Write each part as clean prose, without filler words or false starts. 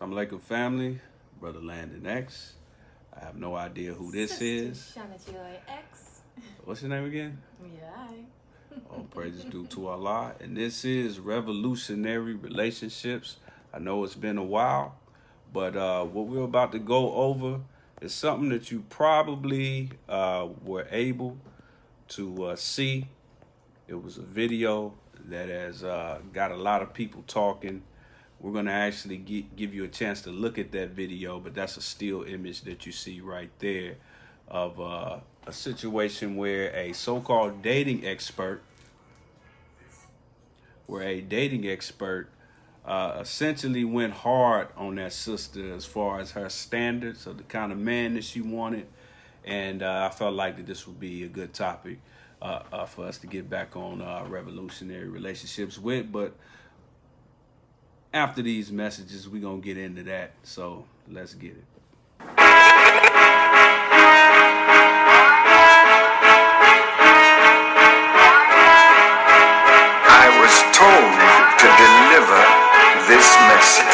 Assalamu alaikum family, Brother Landon X. I have no idea who this is. X. What's your name again? Yeah. All praises due to Allah. And this is Revolutionary Relationships. I know it's been a while, but what we're about to go over is something that you probably were able to see. It was a video that has got a lot of people talking. We're going to actually give you a chance to look at that video, but that's a still image that you see right there of a situation where a so-called dating expert, essentially went hard on that sister as far as her standards of the kind of man that she wanted. And I felt like that this would be a good topic for us to get back on revolutionary relationships with. But after these messages, we're going to get into that. So let's get it. I was told to deliver this message.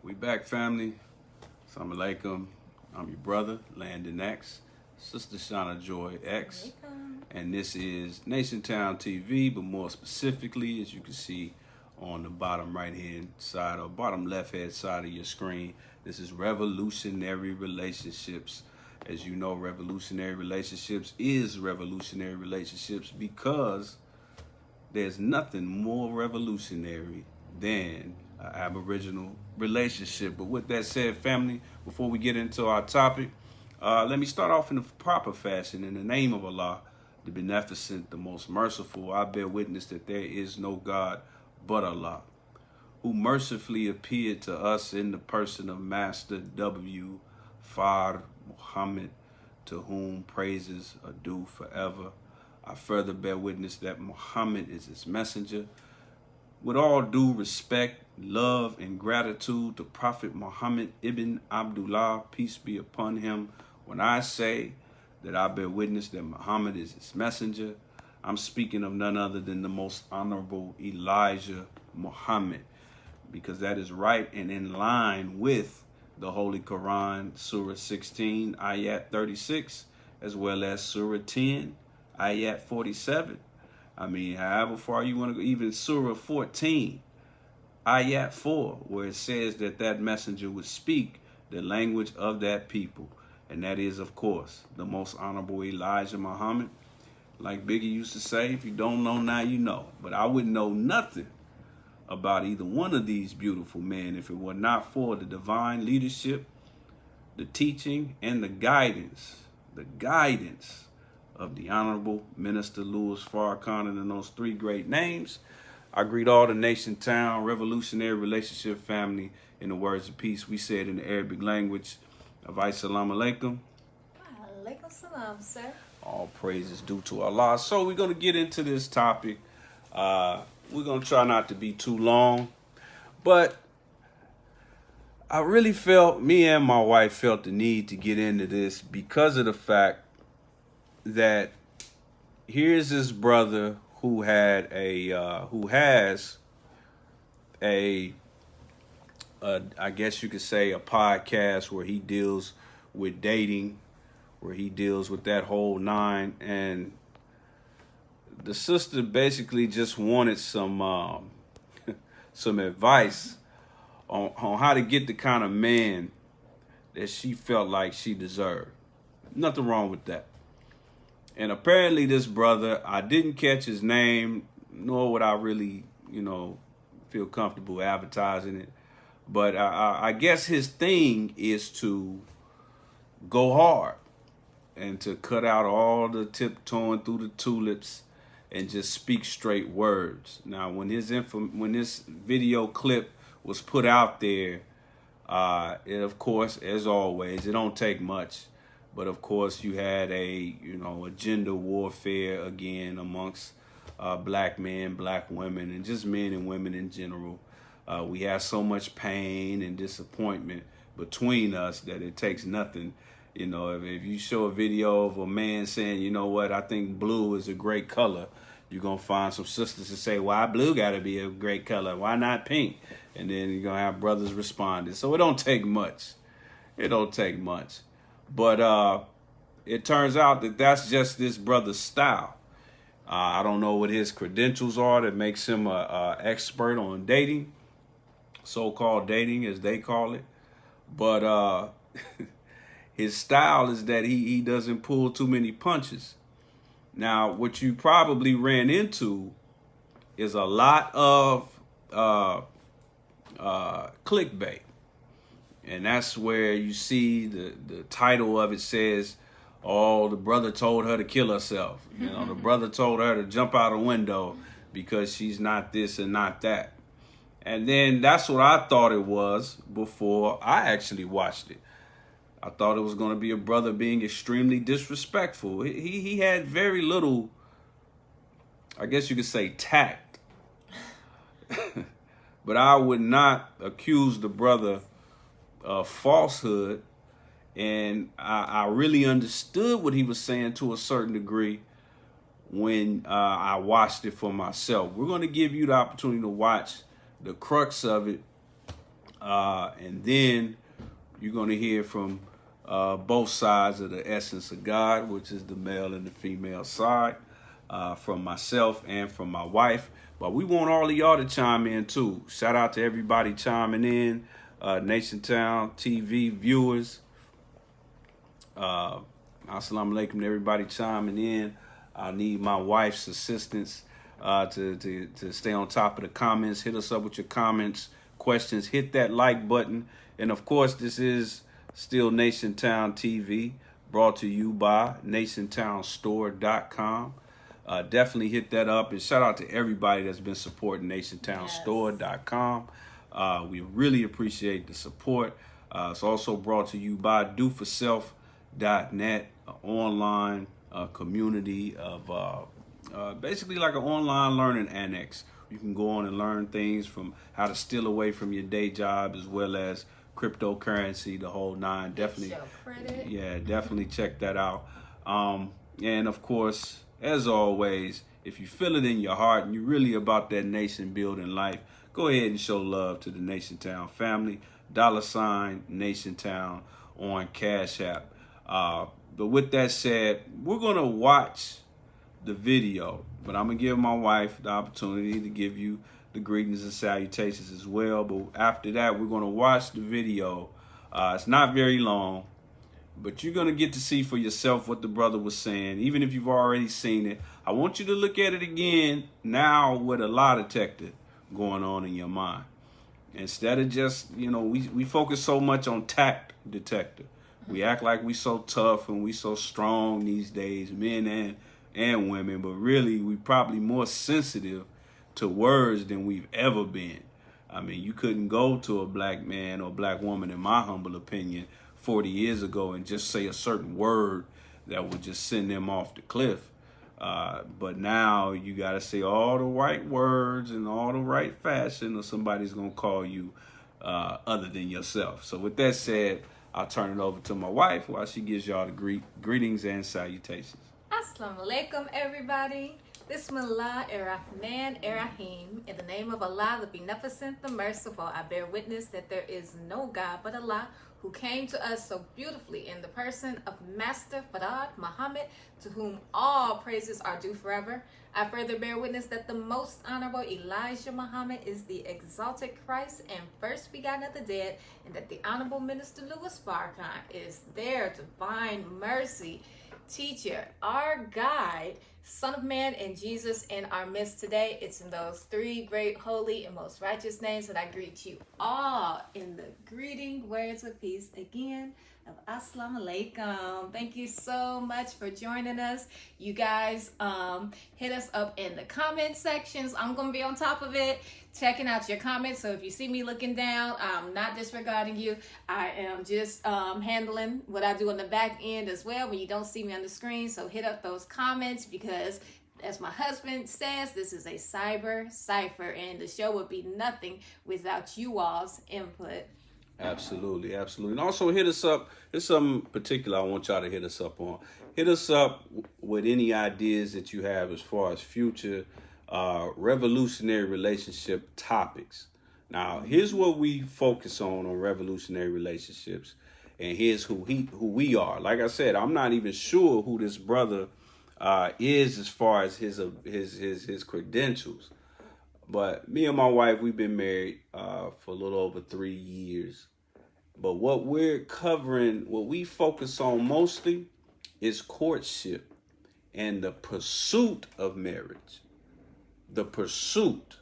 We back, family. Assalamu alaikum. I'm your brother, Landon X, Sister Shauna Joy X, and this is Nation Town TV, but more specifically, as you can see on the bottom right-hand side or bottom left-hand side of your screen, this is Revolutionary Relationships. As you know, Revolutionary Relationships is Revolutionary Relationships because there's nothing more revolutionary than an Aboriginal relationship. But with that said, family, before we get into our topic, let me start off in the proper fashion. In the name of Allah, the Beneficent, the Most Merciful, I bear witness that there is no God but Allah, who mercifully appeared to us in the person of Master W. Fard Muhammad, to whom praises are due forever. I further bear witness that Muhammad is his messenger. With all due respect, love, and gratitude to Prophet Muhammad ibn Abdullah, peace be upon him, when I say that I bear witness that Muhammad is his messenger, I'm speaking of none other than the most honorable Elijah Muhammad, because that is right and in line with the Holy Quran, Surah 16, Ayat 36, as well as Surah 10, Ayat 47. I mean, however far you want to go, even Surah 14, Ayat 4, where it says that that messenger would speak the language of that people. And that is, of course, the most honorable Elijah Muhammad. Like Biggie used to say, if you don't know now, you know. But I wouldn't know nothing about either one of these beautiful men if it were not for the divine leadership, the teaching, and the guidance of the Honorable Minister Louis Farrakhan. And those three great names, I greet all the Nation Town Revolutionary Relationship family in the words of peace. We said in the Arabic language of Assalamu alaikum. Alaikum salam, sir. All praises due to Allah. So we're going to get into this topic. We're going to try not to be too long. But I really felt, me and my wife felt the need to get into this because of the fact that here's this brother who has a I guess you could say a podcast where he deals with dating, where he deals with that whole nine, and the sister basically just wanted some some advice on how to get the kind of man that she felt like she deserved. Nothing wrong with that. And apparently this brother, I didn't catch his name, nor would I really, feel comfortable advertising it. But I guess his thing is to go hard and to cut out all the tiptoeing through the tulips and just speak straight words. Now, when this video clip was put out there, it, of course, as always, it don't take much. But of course, you had a gender warfare again amongst black men, black women, and just men and women in general. We have so much pain and disappointment between us that it takes nothing. If you show a video of a man saying, you know what, I think blue is a great color, you're going to find some sisters to say, why blue got to be a great color? Why not pink? And then you're going to have brothers responding. So it don't take much. It don't take much. But it turns out that that's just this brother's style. I don't know what his credentials are that makes him a expert on dating, so-called dating as they call it. But his style is that he doesn't pull too many punches. Now, what you probably ran into is a lot of clickbait. And that's where you see the title of it says, oh, the brother told her to kill herself. The brother told her to jump out a window because she's not this and not that. And then that's what I thought it was before I actually watched it. I thought it was going to be a brother being extremely disrespectful. He had very little, I guess you could say, tact. But I would not accuse the brother of falsehood. And I really understood what he was saying to a certain degree when I watched it for myself. We're going to give you the opportunity to watch the crux of it. And then you're going to hear from both sides of the essence of God, which is the male and the female side, from myself and from my wife. But we want all of y'all to chime in too. Shout out to everybody chiming in, Nation Town TV viewers. Assalamu alaikum to everybody chiming in. I need my wife's assistance to stay on top of the comments. Hit us up with your comments, questions. Hit that like button. And of course, this is still Nation Town TV, brought to you by NationTownStore.com. Definitely hit that up. And shout out to everybody that's been supporting NationTownStore.com. We really appreciate the support. It's also brought to you by DoForSelf.net, an online community of basically like an online learning annex. You can go on and learn things from how to steal away from your day job, as well as cryptocurrency, the whole nine. Definitely, definitely check that out. And of course, as always, if you feel it in your heart and you're really about that nation building life, go ahead and show love to the Nation Town family. $ Nation Town on Cash App. But with that said, we're going to watch the video, but I'm going to give my wife the opportunity to give you the greetings and salutations as well. But after that, we're going to watch the video. It's not very long, but you're going to get to see for yourself what the brother was saying. Even if you've already seen it, I want you to look at it again now with a lie detector going on in your mind. Instead of just, we focus so much on tact detector. We act like we so tough and we so strong these days, men and women, but really we probably more sensitive to words than we've ever been. I mean, you couldn't go to a black man or black woman, in my humble opinion, 40 years ago and just say a certain word that would just send them off the cliff. But now you got to say all the right words in all the right fashion or somebody's going to call you other than yourself. So with that said, I'll turn it over to my wife while she gives y'all the greetings and salutations. Assalamu alaikum, everybody. Bismillah ar-Rahman ar-Rahim. In the name of Allah, the Beneficent, the Merciful, I bear witness that there is no God but Allah, who came to us so beautifully in the person of Master Farad Muhammad, to whom all praises are due forever. I further bear witness that the most honorable Elijah Muhammad is the exalted Christ and first begotten of the dead, and that the honorable Minister Louis Farrakhan is their divine mercy, teacher, our guide, Son of Man, and Jesus in our midst today. It's in those three great, holy, and most righteous names that I greet you all in the greeting words of peace again of Assalamu alaikum. Thank you so much for joining us. You guys hit us up in the comment sections. I'm going to be on top of it, checking out your comments. So if you see me looking down, I'm not disregarding you. I am just handling what I do on the back end as well when you don't see me on the screen. So hit up those comments, because as my husband says, this is a cyber cipher, and the show would be nothing without you all's input. Absolutely, absolutely. And also hit us up. There's something particular I want y'all to hit us up on. Hit us up with any ideas that you have as far as future revolutionary relationship topics. Now, here's what we focus on revolutionary relationships, and here's who we are. Like I said, I'm not even sure who this brother is as far as his credentials. But me and my wife, we've been married for a little over 3 years. But what we're covering, what we focus on mostly, is courtship and the pursuit of marriage. The pursuit.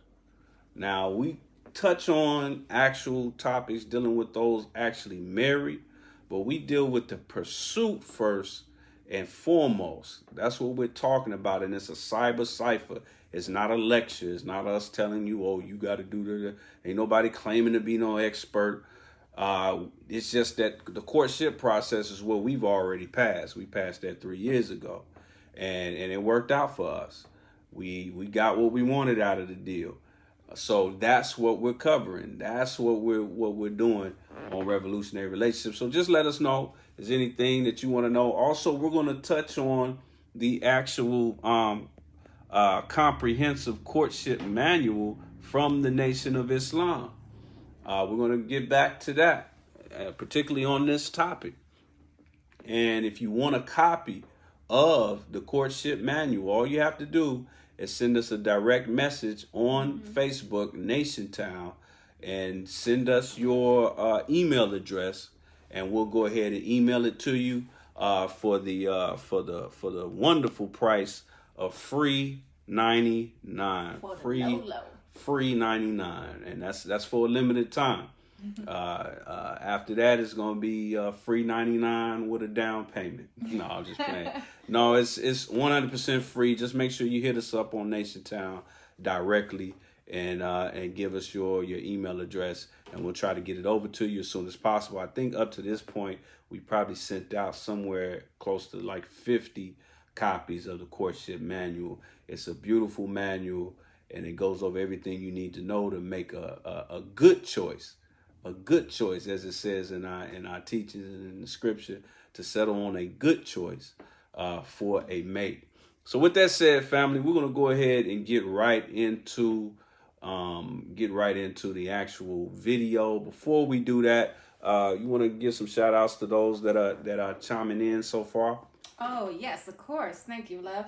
Now, we touch on actual topics dealing with those actually married, but we deal with the pursuit first and foremost. That's what we're talking about, and it's a cyber cipher. It's not a lecture. It's not us telling you, oh, you got to do that. Ain't nobody claiming to be no expert. It's just that the courtship process is what we've already passed. We passed that 3 years ago, and it worked out for us. We got what we wanted out of the deal. So that's what we're covering. That's what we're doing on Revolutionary Relationships. So just let us know if there's anything that you want to know. Also, we're going to touch on the actual comprehensive courtship manual from the Nation of Islam. We're going to get back to that, particularly on this topic. And if you want a copy of the courtship manual, all you have to do is send us a direct message on Facebook, NationTown, and send us your email address, and we'll go ahead and email it to you for the wonderful price of free $99. Free $99, and that's for a limited time. After that, it's gonna be free $99 with a down payment. No, I'm just playing. No, it's 100% free. Just make sure you hit us up on NationTown directly and give us your email address, and we'll try to get it over to you as soon as possible. I think up to this point, we probably sent out somewhere close to like 50 copies of the courtship manual. It's a beautiful manual, and it goes over everything you need to know to make a good choice. A good choice, as it says in our teachings and in the scripture, to settle on a good choice for a mate. So with that said, family, we're going to go ahead and get right into the actual video. Before we do that, you want to give some shout outs to those that are chiming in so far? Oh, yes, of course. Thank you, love.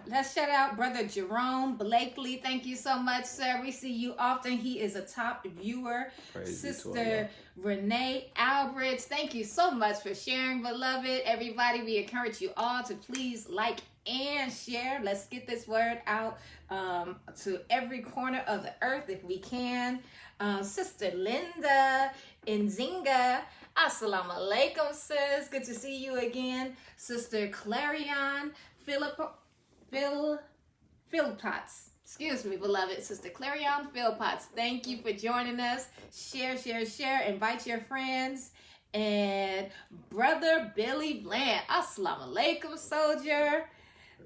Let's shout out Brother Jerome Blakely. Thank you so much, sir. We see you often. He is a top viewer. Praise be to Sister Renee Alberts, thank you so much for sharing, beloved. Everybody, we encourage you all to please like and share. Let's get this word out to every corner of the earth if we can. Sister Linda Nzinga, assalamu alaikum, sis. Good to see you again. Sister Clarion Philpotts. Excuse me, beloved. Sister Clarion Philpotts. Thank you for joining us. Share, share, share. Invite your friends. And Brother Billy Bland. Assalamu alaikum, soldier.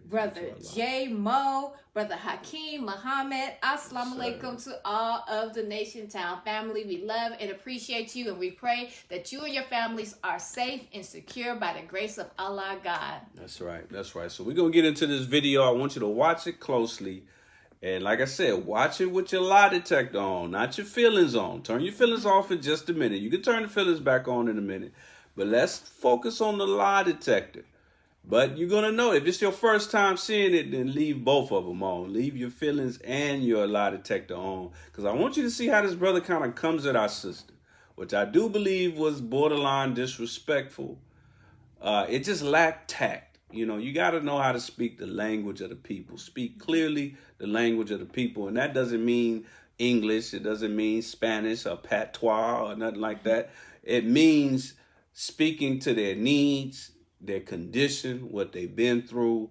Brother J. Mo, Brother Hakeem Muhammad, assalamu alaikum to all of the Nation Town family. We love and appreciate you, and we pray that you and your families are safe and secure by the grace of Allah God. That's right. That's right. So we're going to get into this video. I want you to watch it closely. And like I said, watch it with your lie detector on, not your feelings on. Turn your feelings off in just a minute. You can turn the feelings back on in a minute. But let's focus on the lie detector. But you're going to know, if it's your first time seeing it, then leave both of them on. Leave your feelings and your lie detector on. Because I want you to see how this brother kind of comes at our sister, which I do believe was borderline disrespectful. It just lacked tact. You know, you got to know how to speak the language of the people. Speak clearly the language of the people. And that doesn't mean English. It doesn't mean Spanish or patois or nothing like that. It means speaking to their needs, their condition, what they've been through,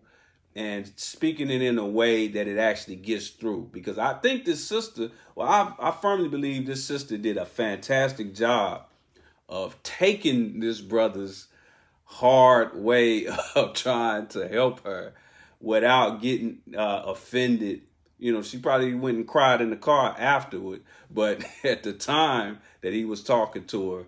and speaking it in a way that it actually gets through. Because I think this sister, I firmly believe this sister did a fantastic job of taking this brother's hard way of trying to help her without getting offended. You know, she probably went and cried in the car afterward, but at the time that he was talking to her,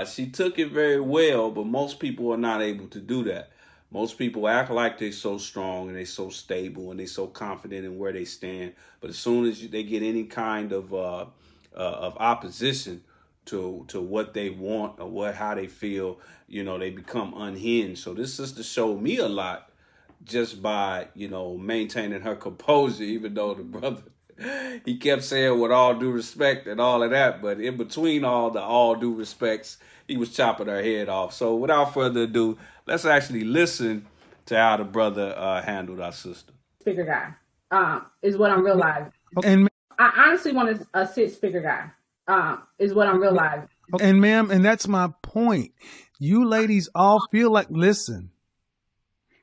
she took it very well, but most people are not able to do that. Most people act like they're so strong and they're so stable and they're so confident in where they stand. But as soon as they get any kind of opposition to what they want or how they feel, you know, they become unhinged. So this sister showed me a lot just by, you know, maintaining her composure, even though the brother, he kept saying with all due respect and all of that, but in between all due respects, he was chopping her head off. So without further ado, let's actually listen to how the brother handled our sister. Figure guy is what I'm realizing. And I honestly want a six-figure guy is what I'm realizing. And ma'am, and that's my point. You ladies all feel like, listen,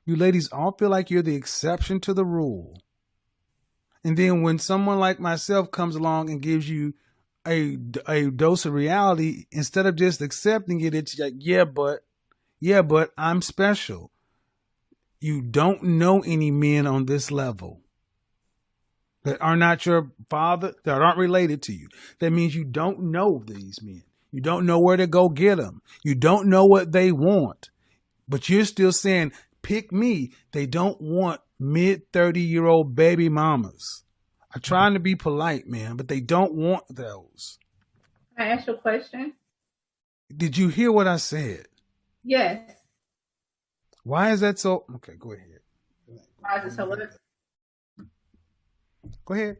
you ladies all feel like you're the exception to the rule. And then when someone like myself comes along and gives you a dose of reality, instead of just accepting it, it's like, yeah, but I'm special. You don't know any men on this level that are not your father, that aren't related to you. That means you don't know these men. You don't know where to go get them. You don't know what they want. But you're still saying, pick me. They don't want mid-30-year-old baby mamas. I'm trying to be polite, man, but they don't want those. Can I ask you a question? Did you hear what I said? Yes. Why is that so? Okay, go ahead. Why is it so what? Go ahead.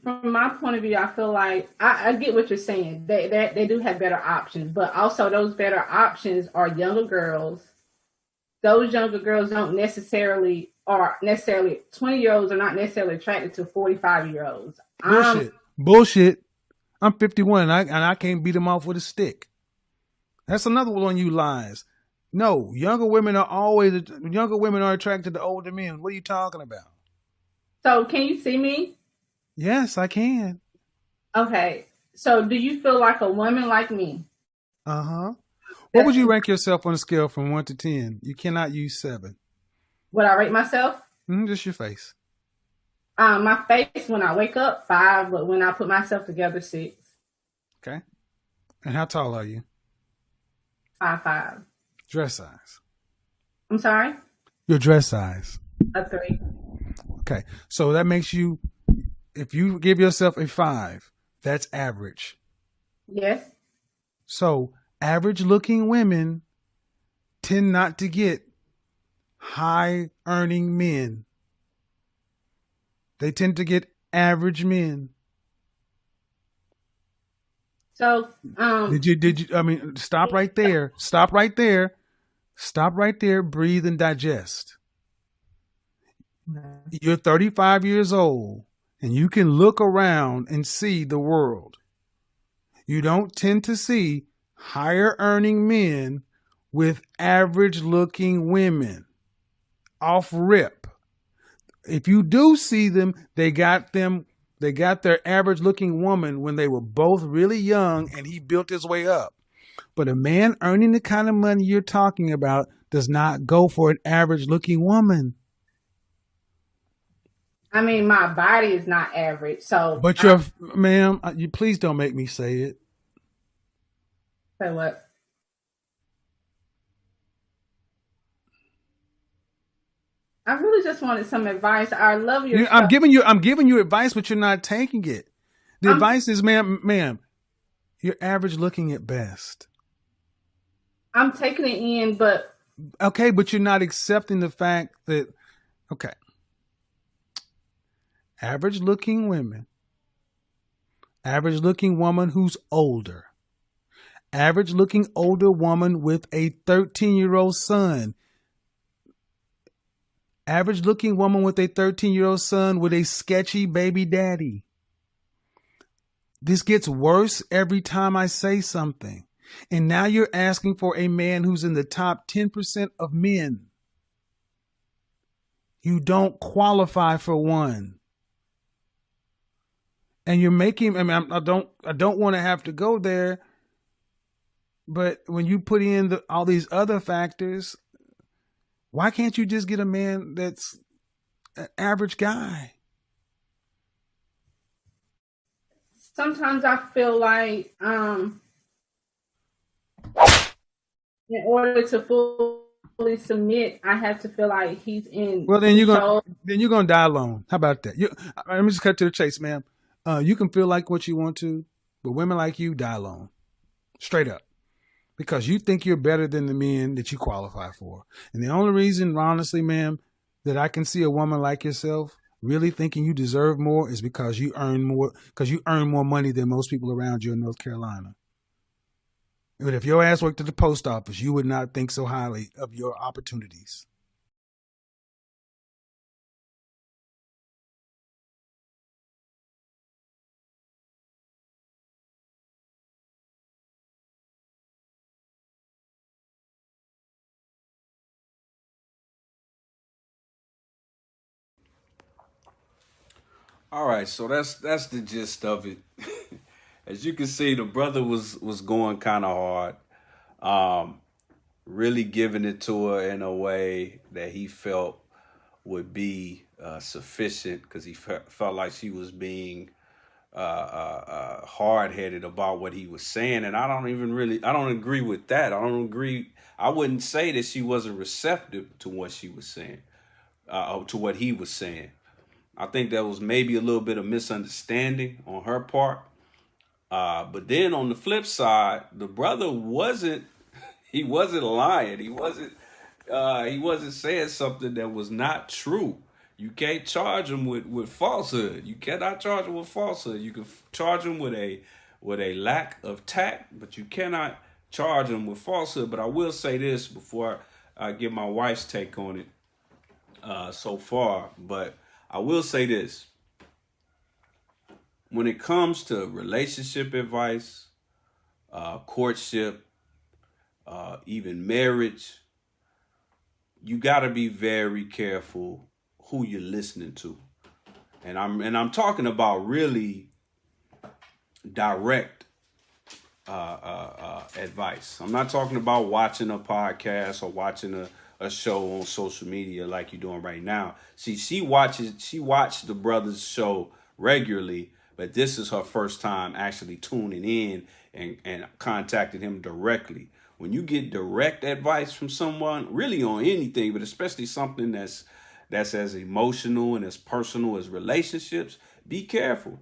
From my point of view, I feel like I get what you're saying. They do have better options, but also those better options are younger girls. Those younger girls don't necessarily 20-year-olds are not necessarily attracted to 45-year-olds. Bullshit. I'm 51 and I can't beat them off with a stick. That's another one of you lies. No, younger women are attracted to older men. What are you talking about? So can you see me? Yes, I can. Okay. So do you feel like a woman like me? Uh-huh. What would you rank yourself on a scale from 1 to 10? You cannot use 7. Would I rate myself? Just your face. My face when I wake up, 5, but when I put myself together, 6. Okay. And how tall are you? 5'5". Dress size. I'm sorry? Your dress size. A 3. Okay. So that makes you, if you give yourself a 5, that's average. Yes. So average looking women tend not to get high earning men. They tend to get average men. So, I mean, stop right there. Stop right there. Stop right there. Breathe and digest. You're 35 years old and you can look around and see the world. You don't tend to see higher earning men with average looking women off rip. If you do see them, they got their average looking woman when they were both really young and he built his way up. But a man earning the kind of money you're talking about does not go for an average looking woman. I mean, my body is not average. So, But ma'am, you please don't make me say it. say what? I really just wanted some advice. I love your I'm stuff. giving you advice, but you're not taking it. The advice is, ma'am, you're average looking at best. I'm taking it in, but Okay, but you're not accepting the fact that, okay, average looking women, average looking woman who's older, average looking older woman with a 13-year-old son, average looking woman with a 13-year-old son with a sketchy baby daddy. This gets worse every time I say something. And now you're asking for a man who's in the top 10% of men. You don't qualify for one. And you're making, I mean, I don't want to have to go there, but when you put in all these other factors, why can't you just get a man that's an average guy? sometimes I feel like in order to fully submit, I have to feel like he's in Well, then control. you're gonna die alone. How about that? Let me just cut to the chase, ma'am. You can feel like what you want to, but women like you die alone, straight up, because you think you're better than the men that you qualify for. And the only reason, honestly, ma'am, that I can see a woman like yourself really thinking you deserve more is because you earn more money than most people around you in North Carolina. But if your ass worked at the post office, you would not think so highly of your opportunities. All right, so that's the gist of it. As you can see, the brother was going kind of hard, really giving it to her in a way that he felt would be sufficient, because he felt like she was being hard headed about what he was saying, and I don't agree with that. I don't agree. I wouldn't say that she wasn't receptive to what she was saying, to what he was saying. I think there was maybe a little bit of misunderstanding on her part. But then on the flip side, the brother wasn't lying. He wasn't saying something that was not true. You can't charge him with falsehood. You cannot charge him with falsehood. You can charge him with a lack of tact, but you cannot charge him with falsehood. But I will say this before I give my wife's take on it so far. But I will say this. When it comes to relationship advice, courtship, even marriage, you got to be very careful who you're listening to. And I'm talking about really direct advice. I'm not talking about watching a podcast or watching a show on social media like you're doing right now. See, she watched the brother's show regularly, but this is her first time actually tuning in and contacting him directly. When you get direct advice from someone, really on anything, but especially something that's as emotional and as personal as relationships, be careful.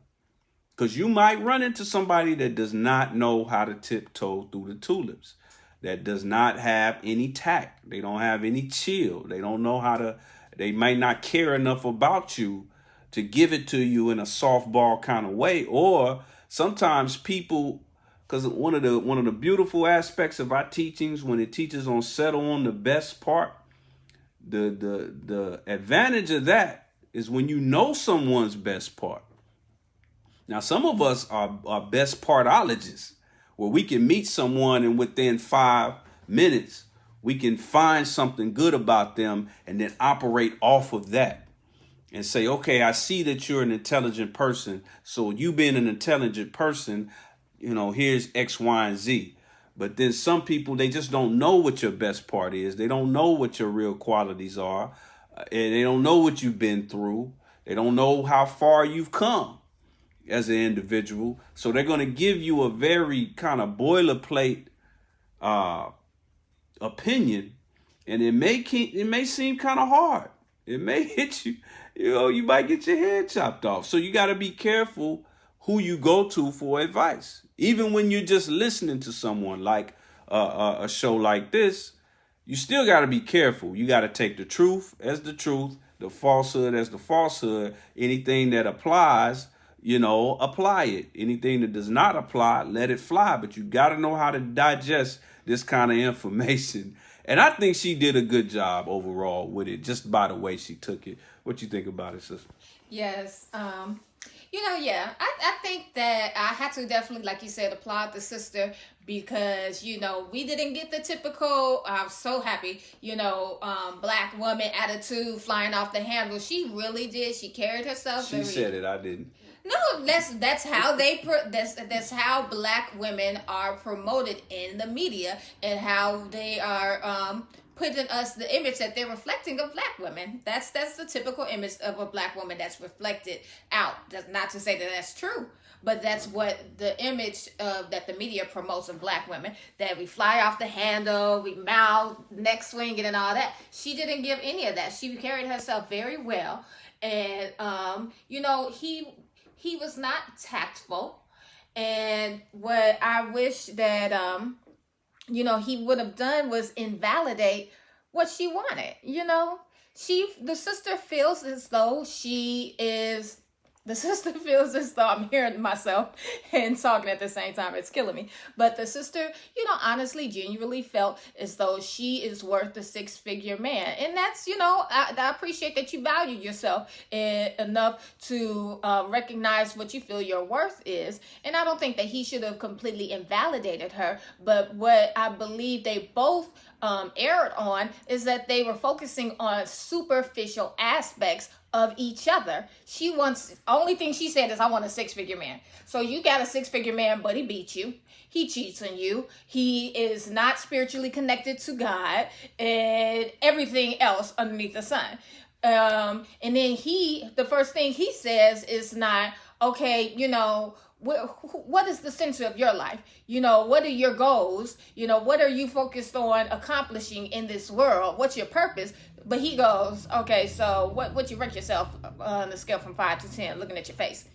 Because you might run into somebody that does not know how to tiptoe through the tulips, that does not have any tact. They don't have any chill. They don't know how to, they might not care enough about you to give it to you in a softball kind of way. Or sometimes people, because one of the beautiful aspects of our teachings, when it teaches on settle on the best part, the advantage of that is when you know someone's best part. Now, some of us are best partologists, where we can meet someone and within 5 minutes, we can find something good about them and then operate off of that and say, okay, I see that you're an intelligent person. So you being an intelligent person, here's X, Y, and Z. But then some people, they just don't know what your best part is. They don't know what your real qualities are. And they don't know what you've been through. They don't know how far you've come as an individual. So they're going to give you a very kind of boilerplate opinion. And it may seem kind of hard. It may hit you. You might get your head chopped off. So you got to be careful who you go to for advice. Even when you're just listening to someone like a show like this, you still got to be careful. You got to take the truth as the truth, the falsehood as the falsehood. Anything that applies, apply it. Anything that does not apply, let it fly. But you got to know how to digest this kind of information. And I think she did a good job overall with it, just by the way she took it. What you think about it, sister? Yes. I think that I had to definitely, like you said, applaud the sister because, we didn't get the typical, I'm so happy, black woman attitude flying off the handle. She really did. She carried herself. She said it. I didn't. No, that's how that's how black women are promoted in the media and how they are putting us the image that they're reflecting of black women. That's the typical image of a black woman that's reflected out. That's not to say that that's true, but that's what the image that the media promotes of black women, that we fly off the handle, we mouth, neck swinging and all that. She didn't give any of that. She carried herself very well. And, he was not tactful. And what I wish that, he would have done was invalidate what she wanted. The sister feels as though I'm hearing myself and talking at the same time. It's killing me. But the sister, honestly, genuinely felt as though she is worth a 6-figure man. And that's, I appreciate that you value yourself enough to recognize what you feel your worth is. And I don't think that he should have completely invalidated her. But what I believe they both erred on is that they were focusing on superficial aspects of each other. Only thing she said is, I want a 6-figure man. So you got a 6-figure man, but he beat you. He cheats on you. He is not spiritually connected to God and everything else underneath the sun. And then the first thing he says is not, okay, what is the center of your life? What are your goals? What are you focused on accomplishing in this world? What's your purpose? But he goes, okay, so what you rank yourself on the scale from 5 to 10, looking at your face?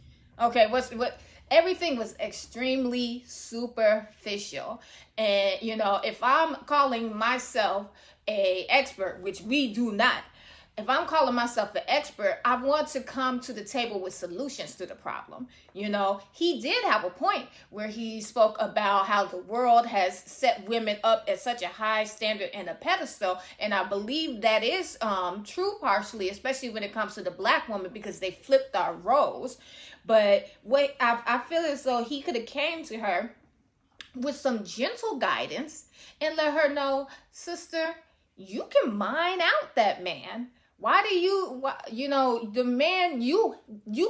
Okay, what? Everything was extremely superficial. And, if I'm calling myself an expert, which we do not, if I'm calling myself an expert, I want to come to the table with solutions to the problem. He did have a point where he spoke about how the world has set women up at such a high standard and a pedestal. And I believe that is true partially, especially when it comes to the black woman, because they flipped our roles. But I feel as though he could have came to her with some gentle guidance and let her know, sister, you can mine out that man. Why do the man, you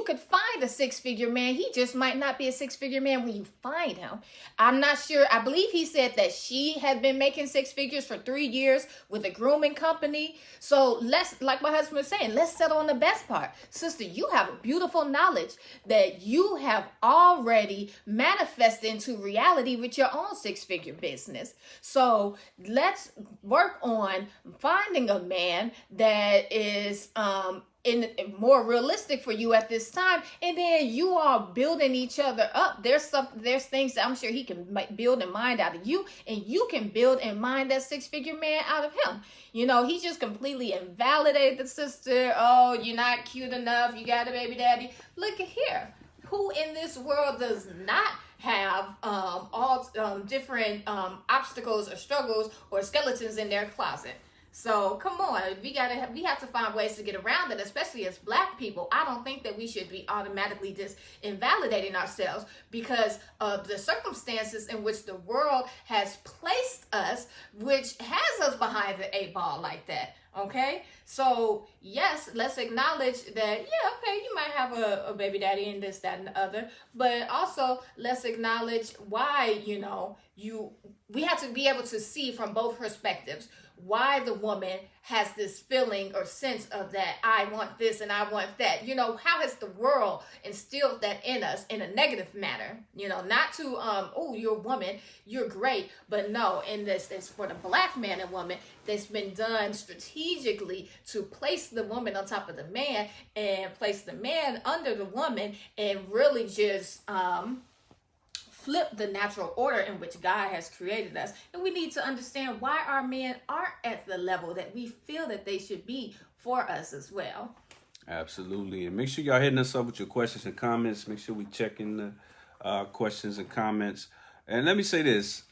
could find a 6-figure man. He just might not be a 6-figure man when you find him. I'm not sure. I believe he said that she had been making 6 figures for 3 years with a grooming company. So like my husband was saying, let's settle on the best part. Sister, you have a beautiful knowledge that you have already manifested into reality with your own 6-figure business. So let's work on finding a man that is more realistic for you at this time, and then you are building each other up. There's things that I'm sure he can build in mind out of you, and you can build in mind that 6-figure man out of him. He just completely invalidated the sister. Oh, you're not cute enough, you got a baby daddy. Look at here, who in this world does not have all different obstacles or struggles or skeletons in their closet? So come on, we have to find ways to get around it, especially as Black people. I don't think that we should be automatically just invalidating ourselves because of the circumstances in which the world has placed us, which has us behind the 8 ball like that. Okay, so yes, let's acknowledge that, yeah, okay, you might have a baby daddy and this, that, and the other, but also let's acknowledge why, we have to be able to see from both perspectives why the woman has this feeling or sense of that I want this and I want that. How has the world instilled that in us in a negative manner? Not to, oh, you're a woman, you're great, but no, in this, it's for the Black man and woman that's been done strategically to place the woman on top of the man and place the man under the woman and really just, flip the natural order in which God has created us. And we need to understand why our men aren't at the level that we feel that they should be for us as well. Absolutely. And make sure y'all hitting us up with your questions and comments. Make sure we check in the questions and comments. And let me say this.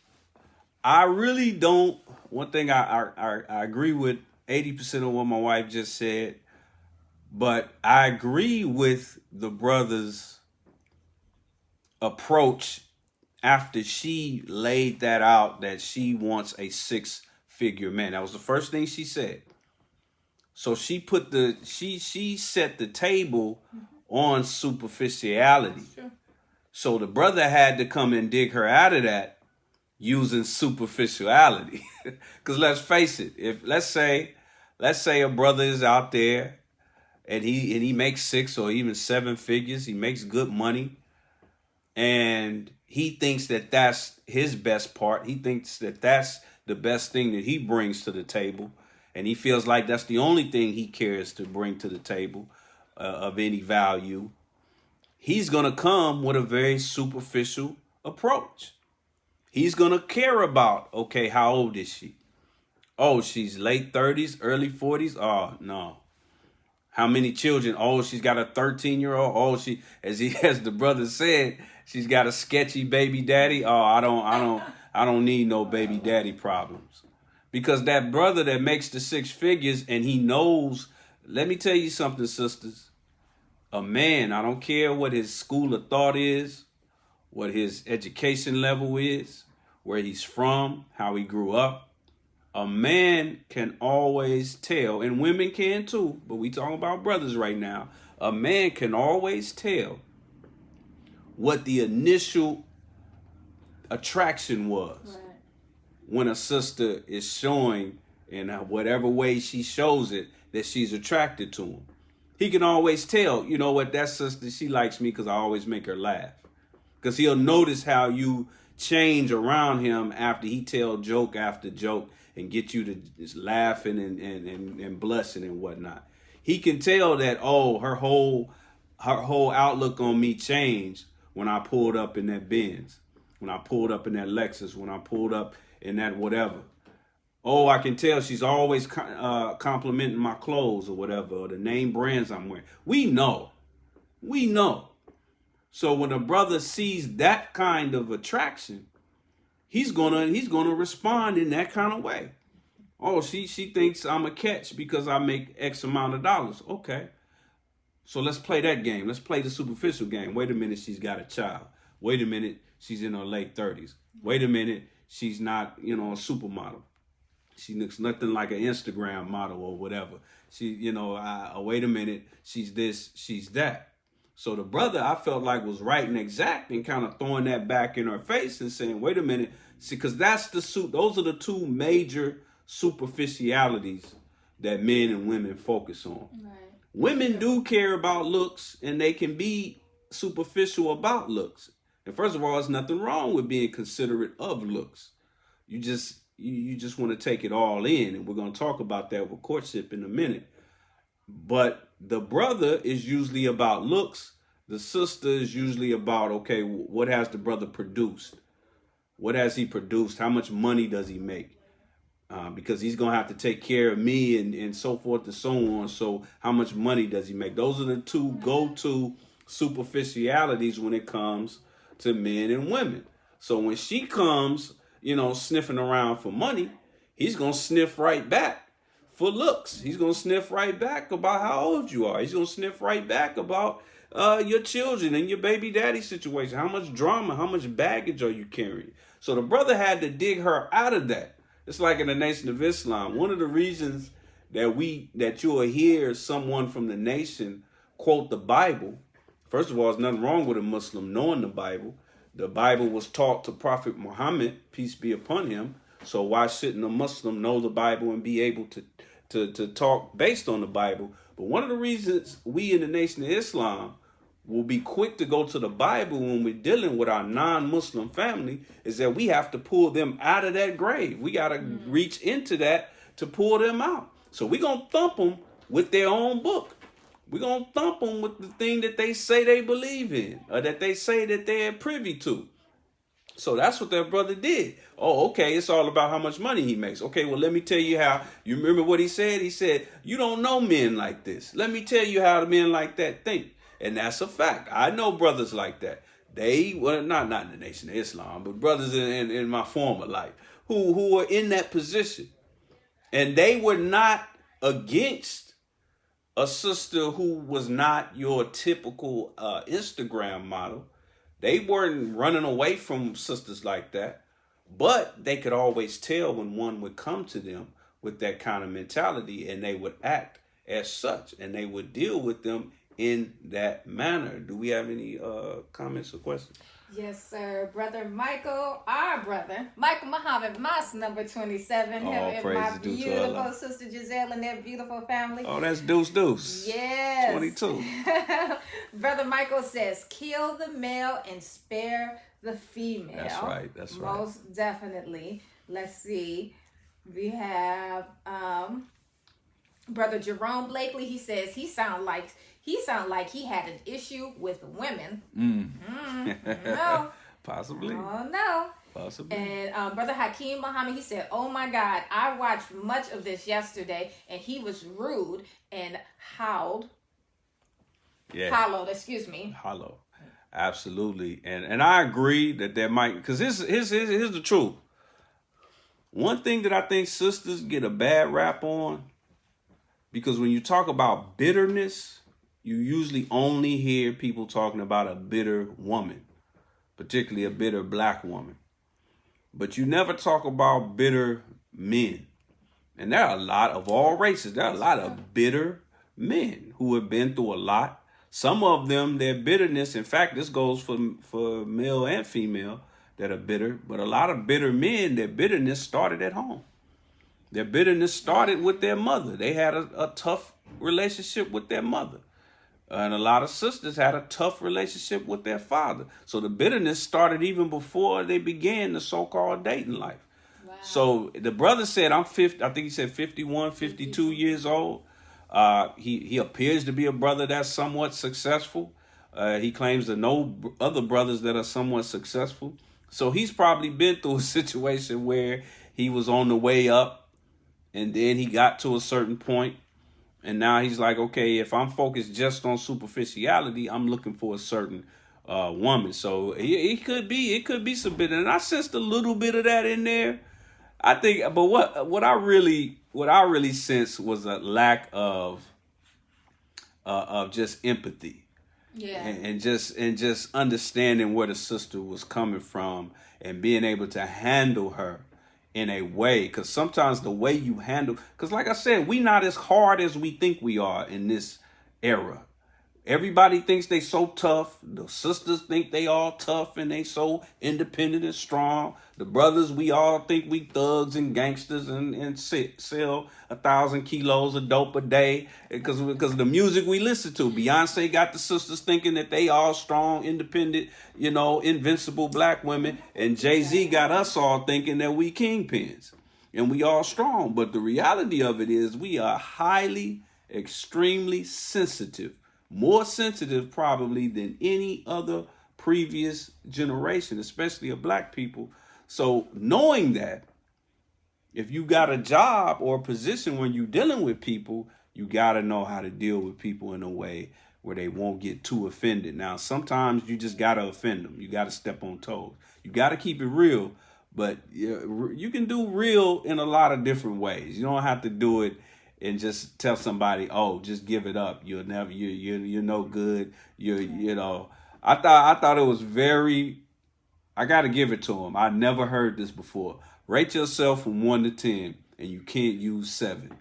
I really don't, one thing I agree with 80% of what my wife just said, but I agree with the brother's approach after she laid that out, that she wants a 6-figure man. That was the first thing she said. So she set the table on superficiality. Sure. So the brother had to come and dig her out of that using superficiality. Because let's face it, if let's say a brother is out there and he makes 6 or even 7 figures, he makes good money, and he thinks that that's his best part. He thinks that that's the best thing that he brings to the table. And he feels like that's the only thing he cares to bring to the table of any value. He's going to come with a very superficial approach. He's going to care about, okay, how old is she? Oh, she's late 30s, early 40s. Oh, no. How many children? Oh, she's got a 13-year-old. Oh, she, as the brother said, she's got a sketchy baby daddy. Oh, I don't need no baby daddy problems. Because that brother that makes the 6 figures and he knows, let me tell you something, sisters. A man, I don't care what his school of thought is, what his education level is, where he's from, how he grew up. A man can always tell, and women can too, but we talking about brothers right now. A man can always tell what the initial attraction was. Right. When a sister is showing, in whatever way she shows it, that she's attracted to him. He can always tell, you know what, that sister, she likes me because I always make her laugh. Because he'll notice how you change around him after he tell joke after joke and get you to just laughing and blushing and whatnot. He can tell that, oh, her whole outlook on me changed when I pulled up in that Benz, when I pulled up in that Lexus, when I pulled up in that whatever. Oh, I can tell she's always complimenting my clothes or whatever, or the name brands I'm wearing. We know. So when a brother sees that kind of attraction, he's gonna respond in that kind of way. Oh, she thinks I'm a catch because I make X amount of dollars. Okay. So let's play that game. Let's play the superficial game. Wait a minute, she's got a child. Wait a minute, she's in her late 30s. Wait a minute, she's not, a supermodel. She looks nothing like an Instagram model or whatever. She, wait a minute, she's this, she's that. So the brother, I felt like, was right and exact and kind of throwing that back in her face and saying, wait a minute, see, because those are the two major superficialities that men and women focus on. Right. Women do care about looks, and they can be superficial about looks. And first of all, there's nothing wrong with being considerate of looks. You just want to take it all in, and we're going to talk about that with courtship in a minute. But the brother is usually about looks. The sister is usually about, okay, what has the brother produced? What has he produced? How much money does he make? Because he's going to have to take care of me and so forth and so on. So how much money does he make? Those are the two go-to superficialities when it comes to men and women. So when she comes, sniffing around for money, he's going to sniff right back for looks. He's going to sniff right back about how old you are. He's going to sniff right back about your children and your baby daddy situation. How much drama, how much baggage are you carrying? So the brother had to dig her out of that. It's like in the Nation of Islam. One of the reasons that you'll hear someone from the nation quote the Bible, first of all, there's nothing wrong with a Muslim knowing the Bible. The Bible was taught to Prophet Muhammad, peace be upon him. So why shouldn't a Muslim know the Bible and be able to talk based on the Bible? But one of the reasons we in the Nation of Islam will be quick to go to the Bible when we're dealing with our non-Muslim family is that we have to pull them out of that grave. We got to reach into that to pull them out. So we're going to thump them with their own book. We're going to thump them with the thing that they say they believe in or that they say that they're privy to. So that's what that brother did. Oh, okay, it's all about how much money he makes. Okay, well, let me tell you how. You remember what he said? He said, you don't know men like this. Let me tell you how the men like that think. And that's a fact. I know brothers like that. They were not in the Nation of Islam, but brothers in my former life who were in that position. And they were not against a sister who was not your typical Instagram model. They weren't running away from sisters like that. But they could always tell when one would come to them with that kind of mentality, and they would act as such, and they would deal with them in that manner. Do we have any comments or questions? Yes, sir. Brother Michael, our brother, Michael Muhammad Moss, number 27. Oh, Him and praise my due to beautiful Allah. sister Giselle and their beautiful family. Oh, that's deuce. Yes. 22. Brother Michael says, kill the male and spare the female. That's right. Most definitely. Let's see. We have Brother Jerome Blakely. He says he sound like he had an issue with women. No. Possibly. Oh, no. Possibly. And Brother Hakeem Muhammad, he said, oh my God, I watched much of this yesterday, and he was rude and hollowed. Hollow. Absolutely. And I agree that there might, because here's the truth. One thing that I think sisters get a bad rap on, because when you talk about bitterness, you usually only hear people talking about a bitter woman, particularly a bitter black woman. But you never talk about bitter men. And there are a lot of all races. There are a lot of bitter men who have been through a lot. Some of them, their bitterness, in fact, this goes for male and female that are bitter. But a lot of bitter men, their bitterness started at home. Their bitterness started with their mother. They had a tough relationship with their mother. And a lot of sisters had a tough relationship with their father. So the bitterness started even before they began the so-called dating life. Wow. So the brother said, I'm 50, I think he said 51, 52 years old. He appears to be a brother that's somewhat successful. He claims to know other brothers that are somewhat successful. So he's probably been through a situation where he was on the way up and then he got to a certain point. And now he's like, okay, if I'm focused just on superficiality, I'm looking for a certain woman. So it could be some bit, and I sensed a little bit of that in there. I think, but what I really sensed was a lack of just empathy, and just understanding where the sister was coming from and being able to handle her in a way, because sometimes the way you handle, because like I said, we not as hard as we think we are in this era. Everybody thinks they so tough. The sisters think they all tough and they so independent and strong. The brothers, we all think we thugs and gangsters and sell 1,000 kilos of dope a day because of the music we listen to. Beyonce got the sisters thinking that they all strong, independent, invincible black women. And Jay-Z got us all thinking that we kingpins and we all strong. But the reality of it is we are highly extremely sensitive, more sensitive probably than any other previous generation, especially of black people. So knowing that, if you got a job or a position when you're dealing with people, you got to know how to deal with people in a way where they won't get too offended. Now, sometimes you just got to offend them. You got to step on toes. You got to keep it real, but you can do real in a lot of different ways. You don't have to do it and just tell somebody, "Oh, just give it up. You'll never, you're no good." I thought it was very. I got to give it to him. I never heard this before. Rate yourself from 1 to 10, and you can't use 7.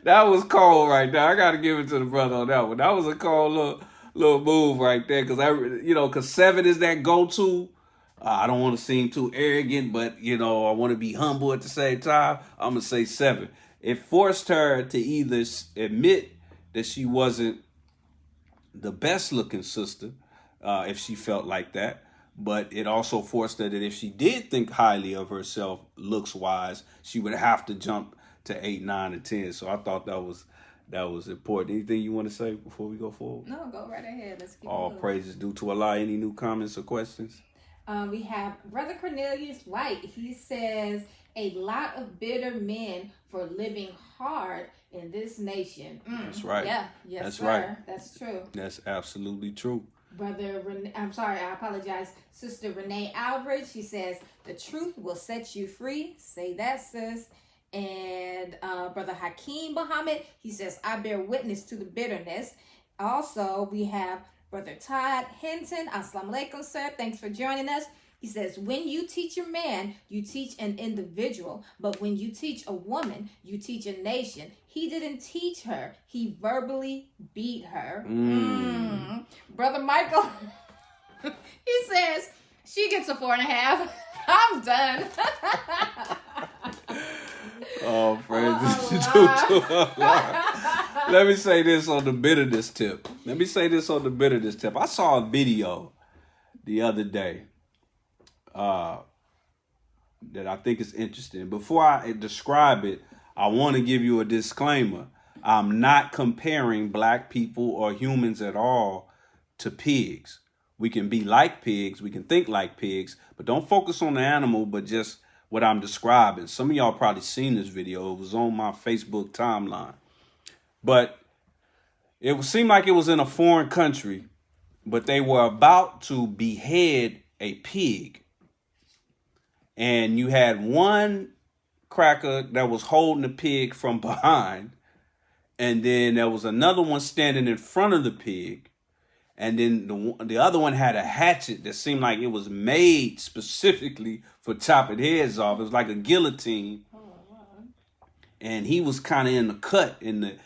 That was cold right there. I got to give it to the brother on that one. That was a cold little move right there, because 7 is that go-to. I don't want to seem too arrogant, but I want to be humble at the same time. I'm gonna say 7. It forced her to either admit that she wasn't the best looking sister, if she felt like that. But it also forced her that if she did think highly of herself looks wise, she would have to jump to 8, 9, and 10. So I thought that was important. Anything you want to say before we go forward? No, go right ahead. Let's keep All moving. praises due to Allah. Any new comments or questions? We have Brother Cornelius White. He says, a lot of bitter men for living hard in this nation. That's right. Yeah, yes, That's sir. right. That's true. That's absolutely true. I apologize. Sister Renee Albert, she says, the truth will set you free. Say that, sis. And Brother Hakeem Muhammad, he says, I bear witness to the bitterness. Also, we have Brother Todd Hinton. Assalamu alaikum, sir. Thanks for joining us. He says, when you teach a man, you teach an individual. But when you teach a woman, you teach a nation. He didn't teach her. He verbally beat her. Brother Michael, he says, she gets a 4.5. I'm done. Oh, praises to Allah. Let me say this on the bitterness tip. I saw a video the other day that I think is interesting. Before I describe it, I want to give you a disclaimer. I'm not comparing black people or humans at all to pigs. We can be like pigs. We can think like pigs. But don't focus on the animal, but just what I'm describing. Some of y'all probably seen this video. It was on my Facebook timeline. But it seemed like it was in a foreign country, but they were about to behead a pig. And you had one cracker that was holding the pig from behind. And then there was another one standing in front of the pig. And then the other one had a hatchet that seemed like it was made specifically for chopping heads off. It was like a guillotine. And he was kind of in the cut, and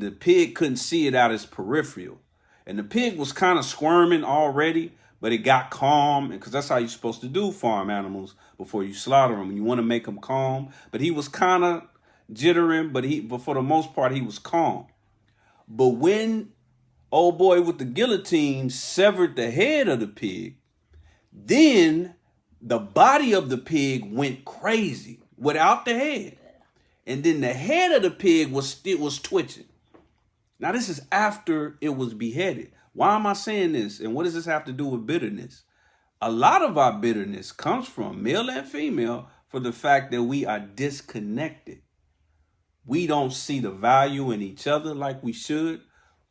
the pig couldn't see it out his peripheral. And the pig was kind of squirming already, but it got calm, because that's how you're supposed to do farm animals before you slaughter them. You want to make them calm. But he was kind of jittering, but for the most part, he was calm. But when old boy with the guillotine severed the head of the pig, then the body of the pig went crazy without the head. And then the head of the pig was twitching. Now, this is after it was beheaded. Why am I saying this? And what does this have to do with bitterness? A lot of our bitterness comes from, male and female, for the fact that we are disconnected. We don't see the value in each other like we should.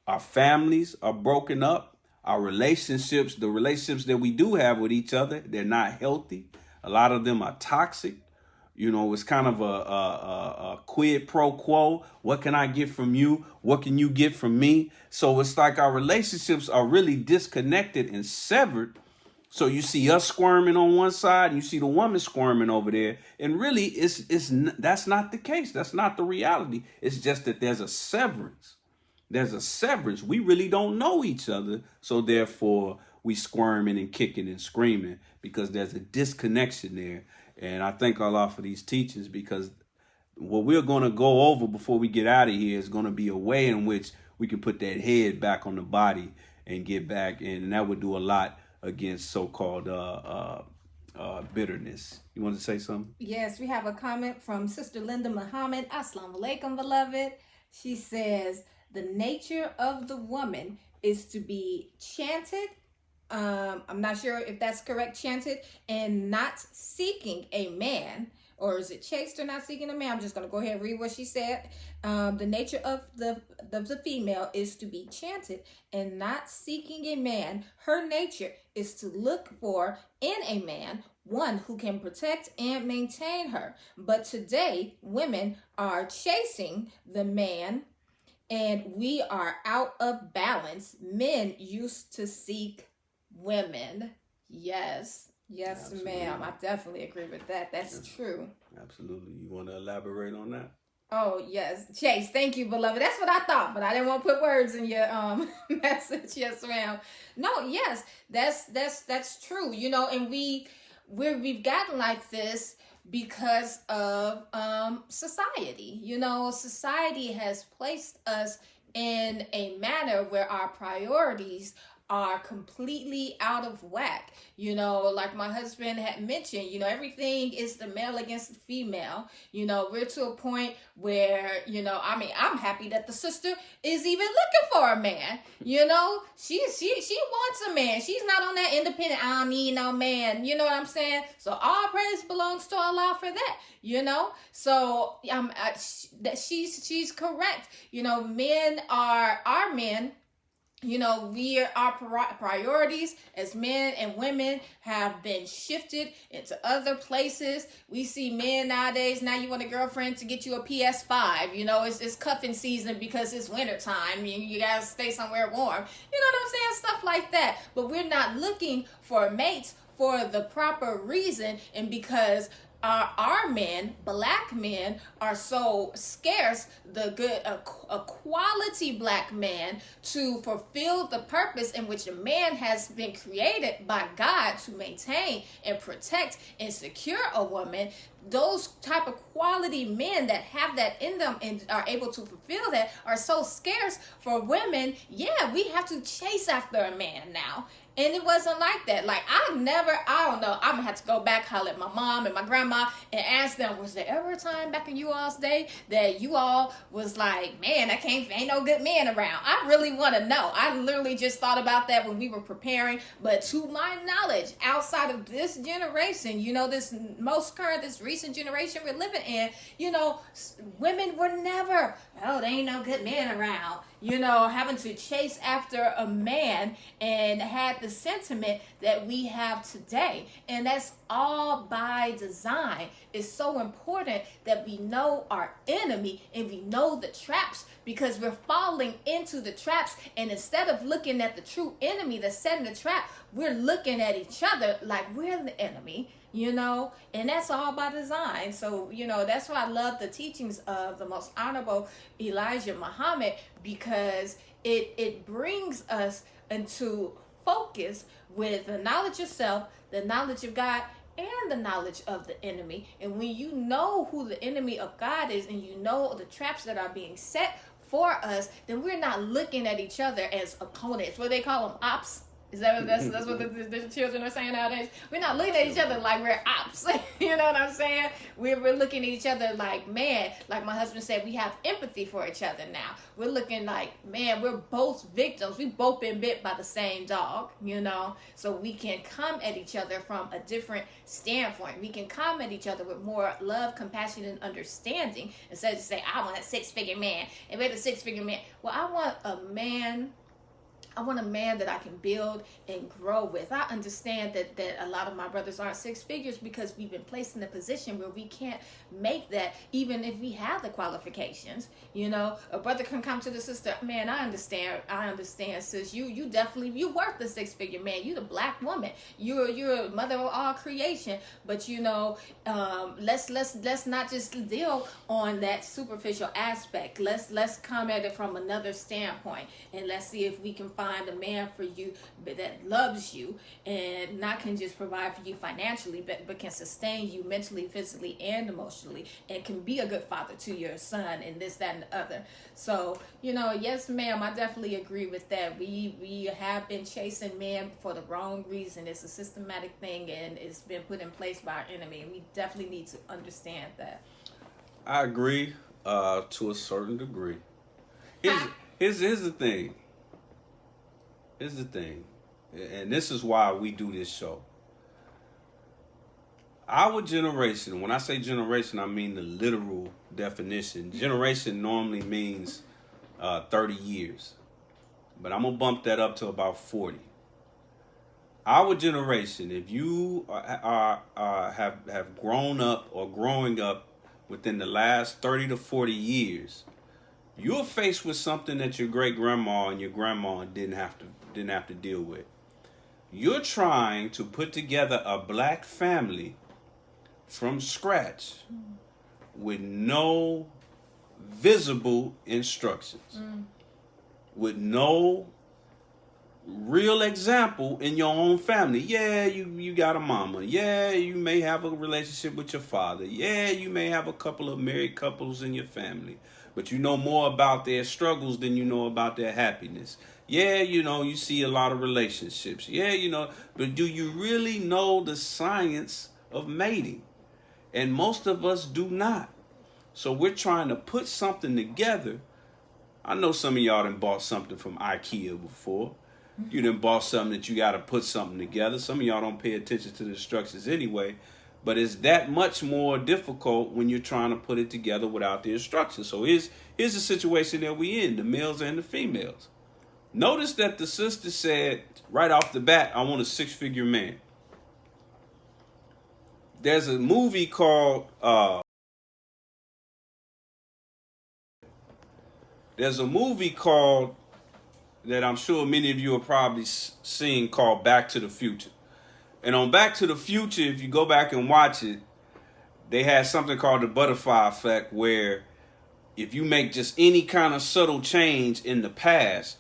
Our families are broken up. Our relationships, the relationships that we do have with each other, they're not healthy. A lot of them are toxic. It's kind of a quid pro quo. What can I get from you? What can you get from me? So it's like our relationships are really disconnected and severed. So you see us squirming on one side, and you see the woman squirming over there. And really, that's not the case. That's not the reality. It's just that there's a severance. We really don't know each other. So therefore, we squirming and kicking and screaming because there's a disconnection there. And I thank Allah for these teachings, because what we're going to go over before we get out of here is going to be a way in which we can put that head back on the body and get back. And that would do a lot against so-called bitterness. You want to say something? Yes, we have a comment from Sister Linda Muhammad. Assalamu alaikum, beloved. She says, the nature of the woman is to be chanted. I'm not sure if that's correct, chanted, and not seeking a man. Or is it chaste or not seeking a man? I'm just going to go ahead and read what she said. The nature of the female is to be chanted and not seeking a man. Her nature is to look for in a man one who can protect and maintain her. But today, women are chasing the man and we are out of balance. Men used to seek women. Yes. Yes, absolutely. Ma'am. I definitely agree with that. That's true. Absolutely. You want to elaborate on that? Oh, yes. Chase, thank you, beloved. That's what I thought, but I didn't want to put words in your message. Yes, ma'am. No, yes. That's true. You know, and we've gotten like this because of society. You know, society has placed us in a manner where our priorities are completely out of whack. You know, like my husband had mentioned, you know, everything is the male against the female. You know, we're to a point where, you know, I mean, I'm happy that the sister is even looking for a man. You know, she wants a man. She's not on that independent, I don't need no man. You know what I'm saying? So all praise belongs to Allah for that, you know? So she's correct. You know, our men, you know, our priorities as men and women have been shifted into other places. We see men nowadays, now you want a girlfriend to get you a PS5. You know, it's cuffing season because it's wintertime. You gotta stay somewhere warm. You know what I'm saying? Stuff like that. But we're not looking for mates for the proper reason and because our men, black men, are so scarce. A quality black man to fulfill the purpose in which a man has been created by God to maintain and protect and secure a woman. Those type of quality men that have that in them and are able to fulfill that are so scarce for women. Yeah, we have to chase after a man now. And it wasn't like that. Like, I don't know. I'm going to have to go back, holler at my mom and my grandma and ask them, was there ever a time back in you all's day that you all was like, man, ain't no good men around? I really want to know. I literally just thought about that when we were preparing. But to my knowledge, outside of this generation, you know, this recent generation we're living in, you know, women were never, there ain't no good men around. You know, having to chase after a man and had the sentiment that we have today. And that's all by design. It's so important that we know our enemy and we know the traps because we're falling into the traps. And instead of looking at the true enemy that's setting the trap, we're looking at each other like we're the enemy. You know, and that's all by design. So, you know, that's why I love the teachings of the most honorable Elijah Muhammad, because it brings us into focus with the knowledge of self, the knowledge of God, and the knowledge of the enemy. And when you know who the enemy of God is and you know the traps that are being set for us, then we're not looking at each other as opponents. What they call them, ops. Is that's what the children are saying nowadays? We're not looking at each other like we're ops. You know what I'm saying? We're looking at each other like, man, like my husband said, we have empathy for each other now. We're looking like, man, we're both victims. We've both been bit by the same dog, you know? So we can come at each other from a different standpoint. We can come at each other with more love, compassion, and understanding instead of say, I want a six-figure man. And we're the six-figure man. Well, I want a man that I can build and grow with. I understand that a lot of my brothers aren't six figures because we've been placed in a position where we can't make that even if we have the qualifications. You know, a brother can come to the sister, man, I understand, sis. You definitely, worth the six-figure man. You the black woman. You're a mother of all creation. But you know, let's not just deal on that superficial aspect. Let's come at it from another standpoint, and let's see if we can find find a man for you that loves you and not can just provide for you financially, but can sustain you mentally, physically, and emotionally, and can be a good father to your son and this, that, and the other. So, yes, ma'am, I definitely agree with that. We have been chasing men for the wrong reason. It's a systematic thing, and it's been put in place by our enemy, and we definitely need to understand that. I agree to a certain degree. Here's the thing. Here's the thing. And this is why we do this show. Our generation, when I say generation, I mean the literal definition. Generation normally means 30 years. But I'm going to bump that up to about 40. Our generation, if you have grown up or growing up within the last 30 to 40 years, you're faced with something that your great grandma and your grandma didn't have to deal with. You're trying to put together a black family from scratch with no visible instructions, with no real example in your own family. Yeah, you got a mama. Yeah, you may have a relationship with your father. Yeah, you may have a couple of married couples in your family, but you know more about their struggles than you know about their happiness. Yeah, you see a lot of relationships. Yeah, but do you really know the science of mating? And most of us do not. So we're trying to put something together. I know some of y'all done bought something from IKEA before. You done bought something that you got to put something together. Some of y'all don't pay attention to the instructions anyway. But it's that much more difficult when you're trying to put it together without the instructions. So here's the situation that we in, the males and the females. Notice that the sister said right off the bat, I want a 6-figure man. There's a movie called that I'm sure many of you have probably seen called Back to the Future. And on Back to the Future, if you go back and watch it, they had something called the butterfly effect, where if you make just any kind of subtle change in the past,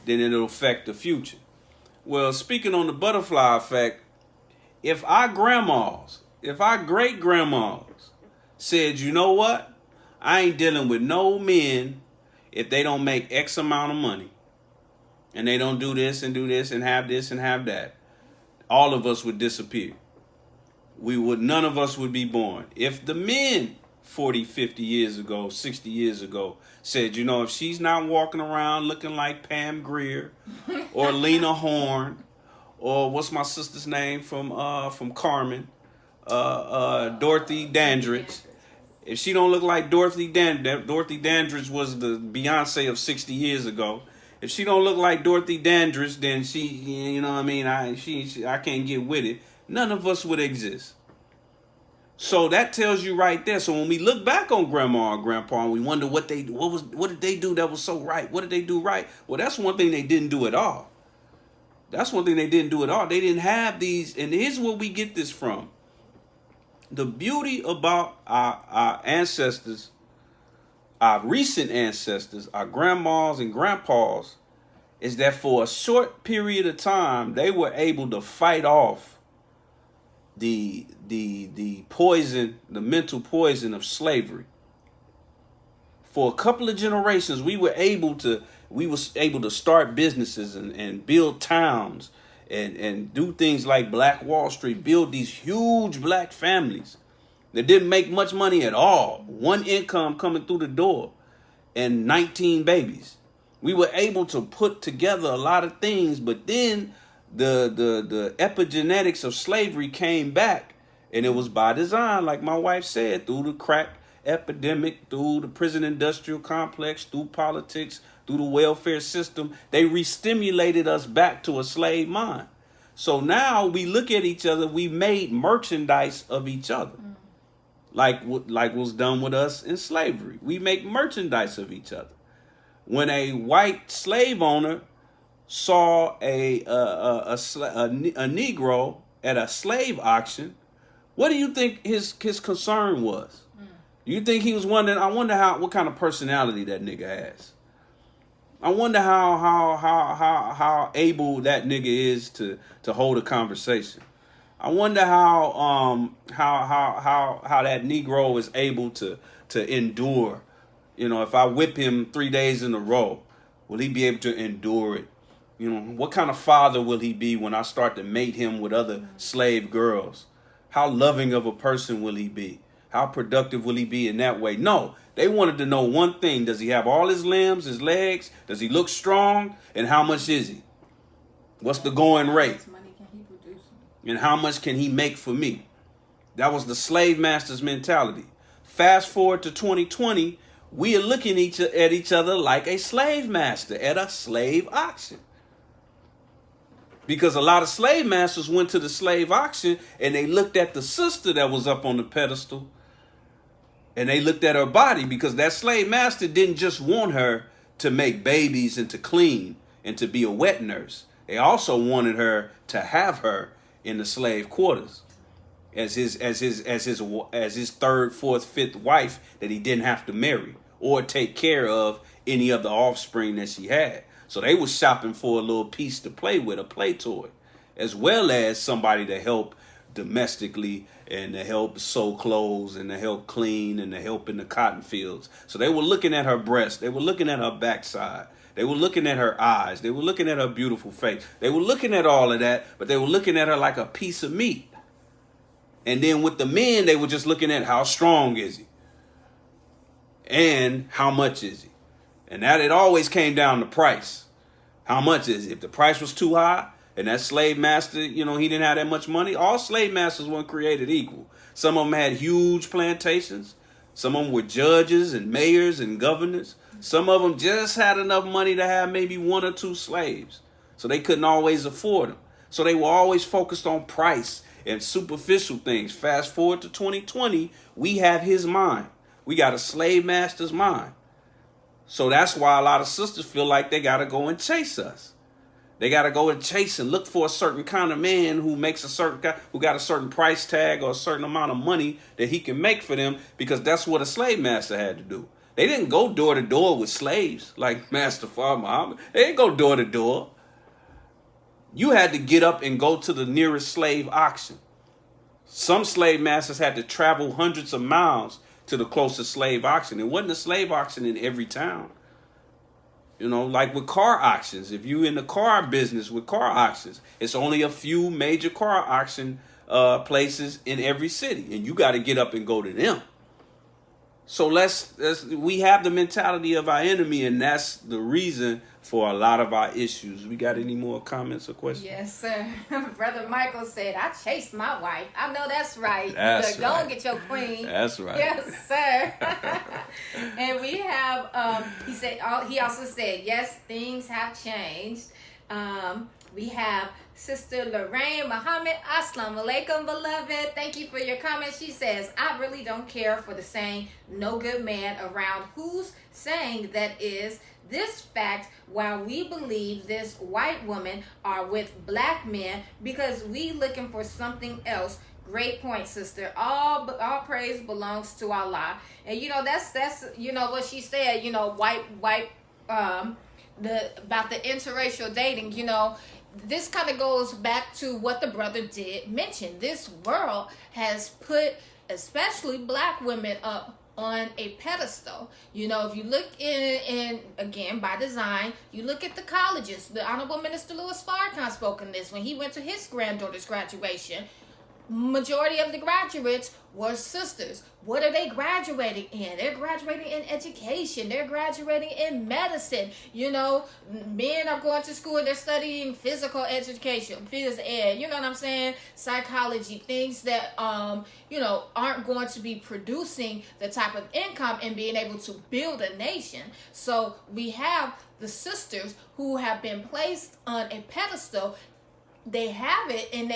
then it'll affect the future. Well, speaking on the butterfly effect, if our great grandmas said, you know what? I ain't dealing with no men if they don't make X amount of money, and they don't do this and have this and have that, all of us would disappear. None of us would be born. If the men 40, 50 years ago, 60 years ago said, if she's not walking around looking like Pam Grier or Lena Horne, or what's my sister's name from Carmen, Dorothy Dandridge. If she don't look like Dorothy Dandridge was the Beyonce of 60 years ago. If she don't look like Dorothy Dandridge, then she, I can't get with it. None of us would exist. So that tells you right there. So when we look back on grandma or grandpa and we wonder what did they do that was so right? What did they do right? Well, that's one thing they didn't do at all. They didn't have these, and here's where we get this from. The beauty about our ancestors, our recent ancestors, our grandmas and grandpas, is that for a short period of time, they were able to fight off the poison, the mental poison of slavery. For a couple of generations, we were able to start businesses and build towns and do things like Black Wall Street, build these huge black families that didn't make much money at all. One income coming through the door and 19 babies. We were able to put together a lot of things, but then the epigenetics of slavery came back, and it was by design, like my wife said, through the crack epidemic, through the prison industrial complex, through politics, through the welfare system. They re-stimulated us back to a slave mind. So now we look at each other, we made merchandise of each other. Like was done with us in slavery. We make merchandise of each other. When a white slave owner saw a Negro at a slave auction, what do you think his concern was? Do you think he was wondering, I wonder what kind of personality that nigga has? I wonder how able that nigga is to hold a conversation. I wonder how that Negro is able to endure. You know, if I whip him 3 days in a row, will he be able to endure it? You know, what kind of father will he be when I start to mate him with other slave girls? How loving of a person will he be? How productive will he be in that way? No, they wanted to know one thing. Does he have all his limbs, his legs? Does he look strong? And how much is he? What's the going rate? How much money can he produce? And how much can he make for me? That was the slave master's mentality. Fast forward to 2020, we are looking at each other like a slave master at a slave auction. Because a lot of slave masters went to the slave auction and they looked at the sister that was up on the pedestal and they looked at her body, because that slave master didn't just want her to make babies and to clean and to be a wet nurse. They also wanted her to have her in the slave quarters as his third, fourth, fifth wife that he didn't have to marry or take care of any of the offspring that she had. So they was shopping for a little piece to play with, a play toy, as well as somebody to help domestically and to help sew clothes and to help clean and to help in the cotton fields. So they were looking at her breast. They were looking at her backside. They were looking at her eyes. They were looking at her beautiful face. They were looking at all of that, but they were looking at her like a piece of meat. And then with the men, they were just looking at how strong is he and how much is he. And that it always came down to price. How much is it? If the price was too high and that slave master, he didn't have that much money, all slave masters weren't created equal. Some of them had huge plantations. Some of them were judges and mayors and governors. Some of them just had enough money to have maybe one or two slaves. So they couldn't always afford them. So they were always focused on price and superficial things. Fast forward to 2020, we have his mind. We got a slave master's mind. So that's why a lot of sisters feel like they got to go and chase us. They got to go and chase and look for a certain kind of man who who got a certain price tag or a certain amount of money that he can make for them, because that's what a slave master had to do. They didn't go door to door with slaves like Master Father Muhammad. They didn't go door to door. You had to get up and go to the nearest slave auction. Some slave masters had to travel hundreds of miles to the closest slave auction. It wasn't a slave auction in every town. Like with car auctions. If you in the car business with car auctions, it's only a few major car auction places in every city, and you got to get up and go to them. So we have the mentality of our enemy, and that's the reason for a lot of our issues. We got any more comments or questions? Yes, sir. Brother Michael said, I chased my wife. I know that's right. That's Go right. and get your queen. That's right. Yes, sir. And we have, he also said, yes, things have changed. We have Sister Lorraine Muhammad. Assalamu alaikum, beloved. Thank you for your comment. She says, I really don't care for the saying, no good man around. Who's saying that is this fact, while we believe this white woman are with black men because we looking for something else. Great point, sister. All praise belongs to Allah. And that's what she said, white about the interracial dating. This kind of goes back to what the brother did mention. This world has put especially black women up on a pedestal. If you look in again by design, you look at the colleges. The Honorable Minister Louis Farrakhan spoke on this when he went to his granddaughter's graduation. Majority of the graduates were sisters. What are they graduating in? They're graduating in education. They're graduating in medicine. Men are going to school. They're studying physical education, phys ed. You know what I'm saying? Psychology, things that aren't going to be producing the type of income and being able to build a nation. So we have the sisters who have been placed on a pedestal. They have it, and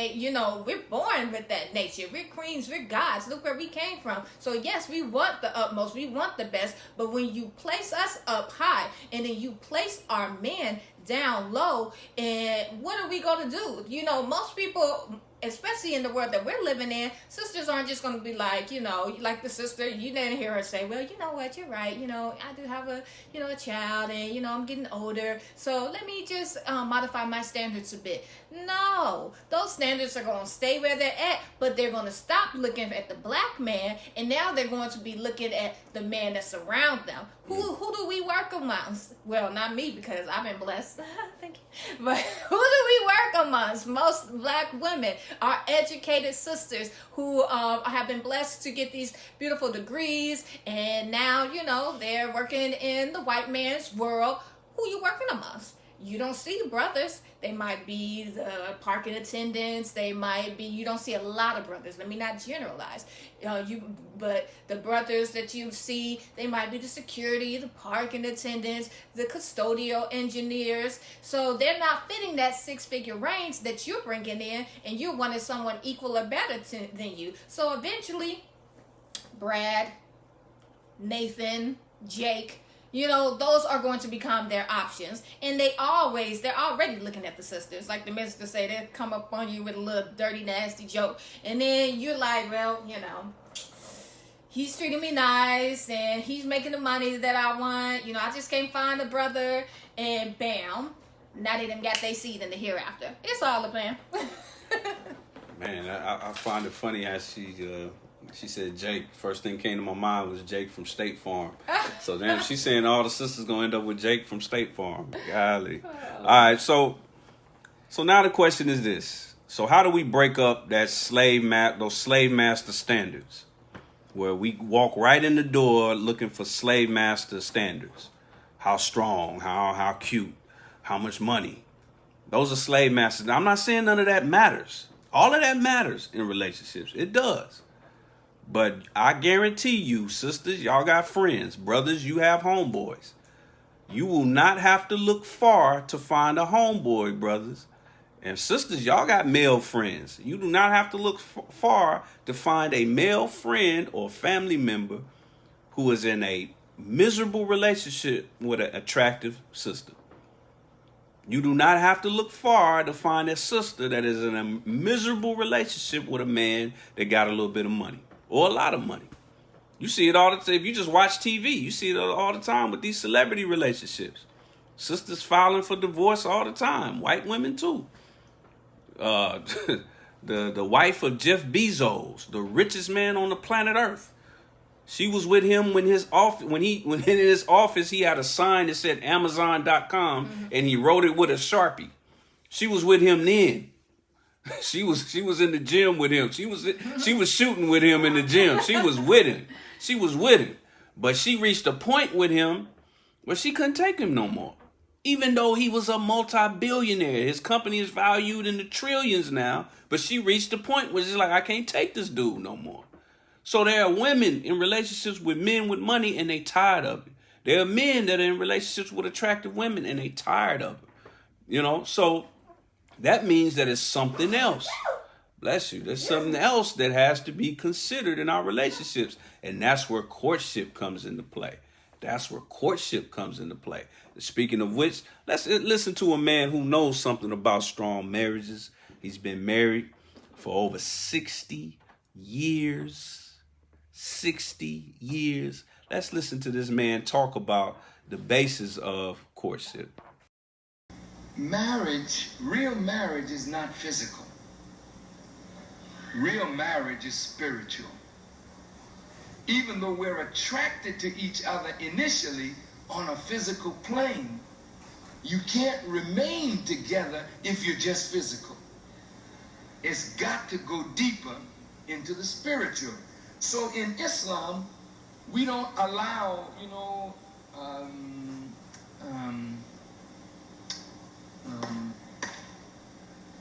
we're born with that nature. We're queens, we're gods. Look where we came from. So yes, we want the utmost, we want the best, but when you place us up high and then you place our men down low, and what are we going to do? Most people especially in the world that we're living in, sisters aren't just going to be like, you know, like the sister, you didn't hear her say, well, you know what, you're right, you know, I do have a, you know, a child, and, you know, I'm getting older, so let me just modify my standards a bit. No, those standards are going to stay where they're at, but they're going to stop looking at the black man, and now they're going to be looking at the man that's around them. Who do we work amongst? Well, not me, because I've been blessed. Thank you. But who do we work amongst? Most black women are educated sisters who have been blessed to get these beautiful degrees, and now, you know, they're working in the white man's world. Who you working amongst? You don't see brothers. They might be the parking attendants. They might be, you don't see a lot of brothers. Let me not generalize. But the brothers that you see, they might be the security, the parking attendants, the custodial engineers. So they're not fitting that 6-figure range that you're bringing in, and you're wanting someone equal or better than you. So eventually, Brad, Nathan, Jake, you know, those are going to become their options. And they're already looking at the sisters. Like the minister say, they'll come up on you with a little dirty, nasty joke. And then you're like, well, you know, he's treating me nice, and he's making the money that I want. You know, I just can't find a brother. And bam, now they done got their seed in the hereafter. It's all a plan. Man, I find it funny how she said Jake. First thing came to my mind was Jake from State Farm. So damn, she's saying all the sisters gonna end up with Jake from State Farm. Golly. All right, so now the question is this: so how do we break up that those slave master standards, where we walk right in the door looking for slave master standards? How strong? How cute? How much money? Those are slave masters. Now, I'm not saying none of that matters. All of that matters in relationships. It does. But I guarantee you, sisters, y'all got friends. Brothers, you have homeboys. You will not have to look far to find a homeboy, brothers. And sisters, y'all got male friends. You do not have to look far to find a male friend or family member who is in a miserable relationship with an attractive sister. You do not have to look far to find a sister that is in a miserable relationship with a man that got a little bit of money. Or a lot of money. You see it all the time. If you just watch TV, you see it all the time with these celebrity relationships. Sisters filing for divorce all the time. White women too. The wife of Jeff Bezos, the richest man on the planet Earth. She was with him when in his office he had a sign that said Amazon.com, and he wrote it with a Sharpie. She was with him then. She was in the gym with him. She was shooting with him in the gym. She was with him. But she reached a point with him where she couldn't take him no more. Even though he was a multi-billionaire. His company is valued in the trillions now. But she reached a point where she's like, I can't take this dude no more. So there are women in relationships with men with money, and they tired of it. There are men that are in relationships with attractive women, and they tired of it. You know, so that means that it's something else. Bless you. There's something else that has to be considered in our relationships. And that's where courtship comes into play. Speaking of which, let's listen to a man who knows something about strong marriages. He's been married for over 60 years. 60 years. Let's listen to this man talk about the basis of courtship. Real marriage is not physical. Real marriage is spiritual. Even though we're attracted to each other initially on a physical plane, you can't remain together if you're just physical. It's got to go deeper into the spiritual. So in Islam, we don't allow,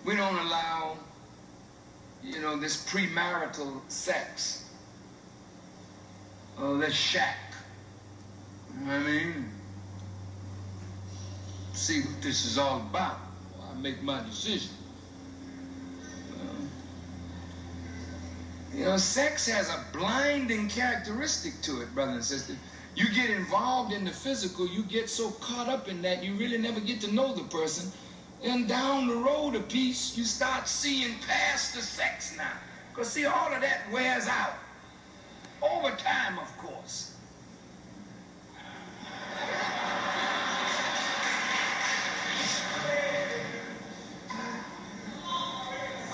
we don't allow, this premarital sex. Oh, let's shack. You know what I mean? See what this is all about. I make my decision. Sex has a blinding characteristic to it, brothers and sisters. You get involved in the physical, you get so caught up in that, you really never get to know the person Then down the road a piece, you start seeing past the sex now. Because see, all of that wears out. Over time, of course.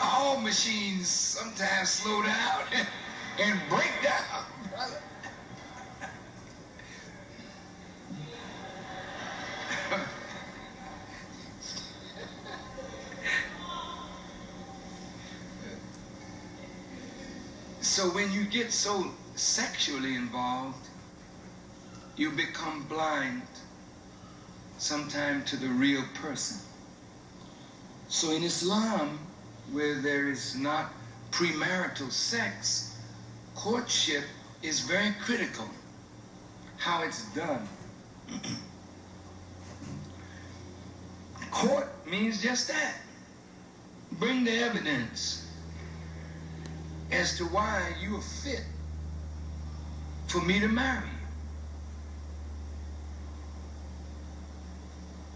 All machines sometimes slow down and break down, brother. So when you get so sexually involved, you become blind sometimes to the real person. So in Islam, where there is not premarital sex, courtship is very critical. How it's done. Court means just that. Bring the evidence as to why you are fit for me to marry you.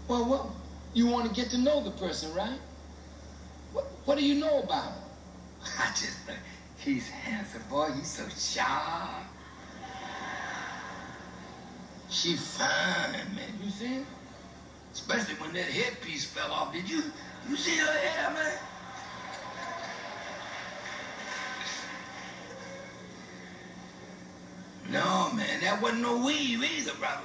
Well, what? You want to get to know the person, right? What do you know about him? I just think he's handsome, boy. He's so sharp. She fine, man. You see it? Especially when that headpiece fell off. Did you see her hair, man? No, man, that wasn't no weave either, brother.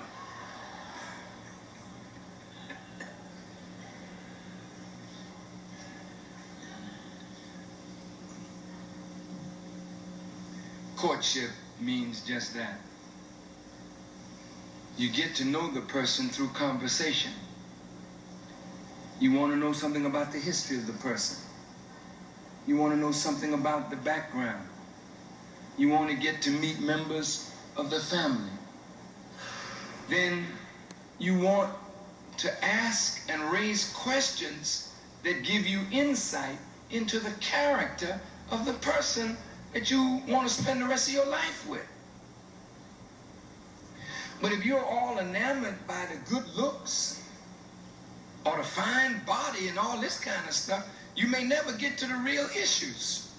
Courtship means just that. You get to know the person through conversation. You want to know something about the history of the person. You want to know something about the background. You want to get to meet members of the family. Then you want to ask and raise questions that give you insight into the character of the person that you want to spend the rest of your life with. But if you're all enamored by the good looks or the fine body and all this kind of stuff, you may never get to the real issues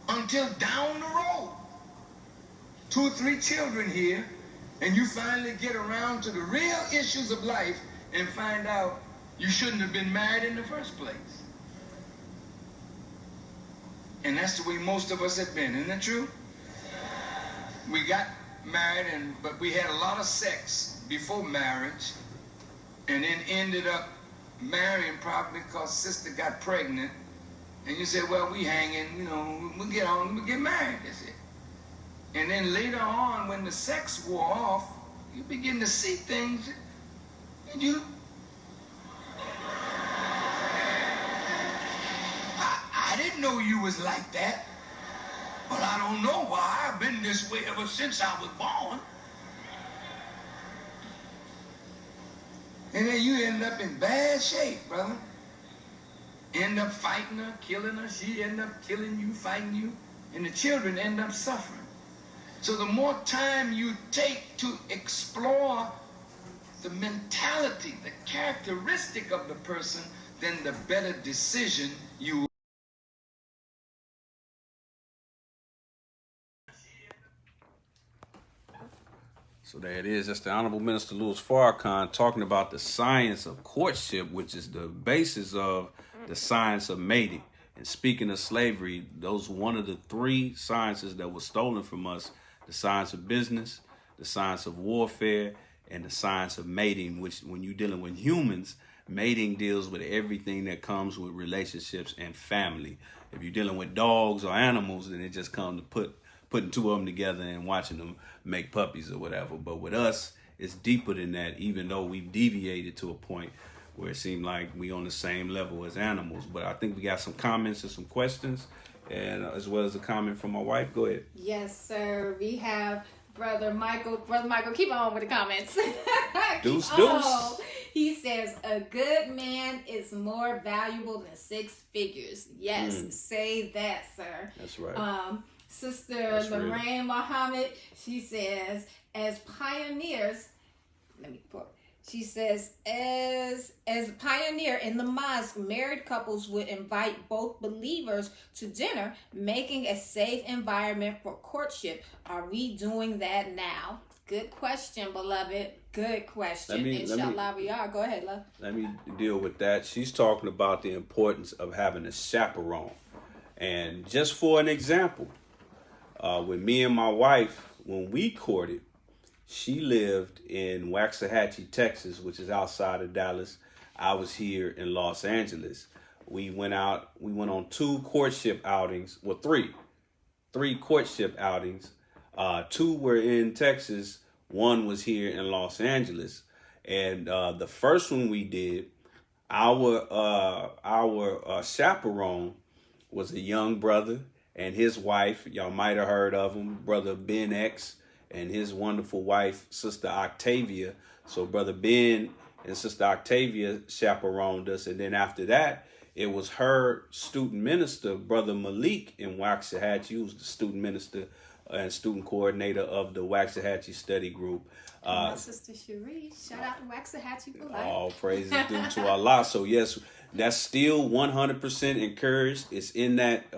until down the road. 2 or 3 children here, and you finally get around to the real issues of life and find out you shouldn't have been married in the first place. And that's the way most of us have been, isn't that true? We got married, but we had a lot of sex before marriage, and then ended up marrying probably because sister got pregnant, and you said, well, we hanging, you know, we'll get on, we'll get married, that's it. And then later on, when the sex wore off, you begin to see things, and you... I didn't know you was like that, but I don't know why. I've been this way ever since I was born. And then you end up in bad shape, brother. End up fighting her, killing her. She end up killing you, fighting you. And the children end up suffering. So the more time you take to explore the mentality, the characteristic of the person, then the better decision you will. So there it is. That's the Honorable Minister Louis Farrakhan talking about the science of courtship, which is the basis of the science of mating. And speaking of slavery, those one of the 3 sciences that were stolen from us: the science of business, the science of warfare, and the science of mating, which when you're dealing with humans, mating deals with everything that comes with relationships and family. If you're dealing with dogs or animals, then it just comes to putting 2 of them together and watching them make puppies or whatever. But with us, it's deeper than that, even though we've deviated to a point where it seemed like we on the same level as animals. But I think we got some comments and some questions, and as well as a comment from my wife. Go ahead. Yes, sir. We have Brother Michael. Brother Michael, keep on with the comments. Deuce. He says, a good man is more valuable than 6 figures. Yes, say that, sir. That's right. Sister Lorraine Muhammad, she says, as pioneers, She says, as a pioneer in the mosque, married couples would invite both believers to dinner, making a safe environment for courtship. Are we doing that now? Good question, beloved. Good question. Inshallah, we are. Go ahead, love. Let me deal with that. She's talking about the importance of having a chaperone. And just for an example, with me and my wife, when we courted, she lived in Waxahachie, Texas, which is outside of Dallas. I was here in Los Angeles. We went on 2 courtship outings, well, 3 courtship outings. 2 were in Texas, 1 was here in Los Angeles. And the first one we did, our chaperone was a young brother and his wife. Y'all might have heard of him, Brother Ben X, and his wonderful wife, Sister Octavia. So Brother Ben and Sister Octavia chaperoned us. And then after that, it was her student minister, Brother Malik in Waxahachie, who was the student minister and student coordinator of the Waxahachie study group. My sister Cherie, shout out to Waxahachie for life. All praises due to Allah. So yes, that's still 100% encouraged. It's in that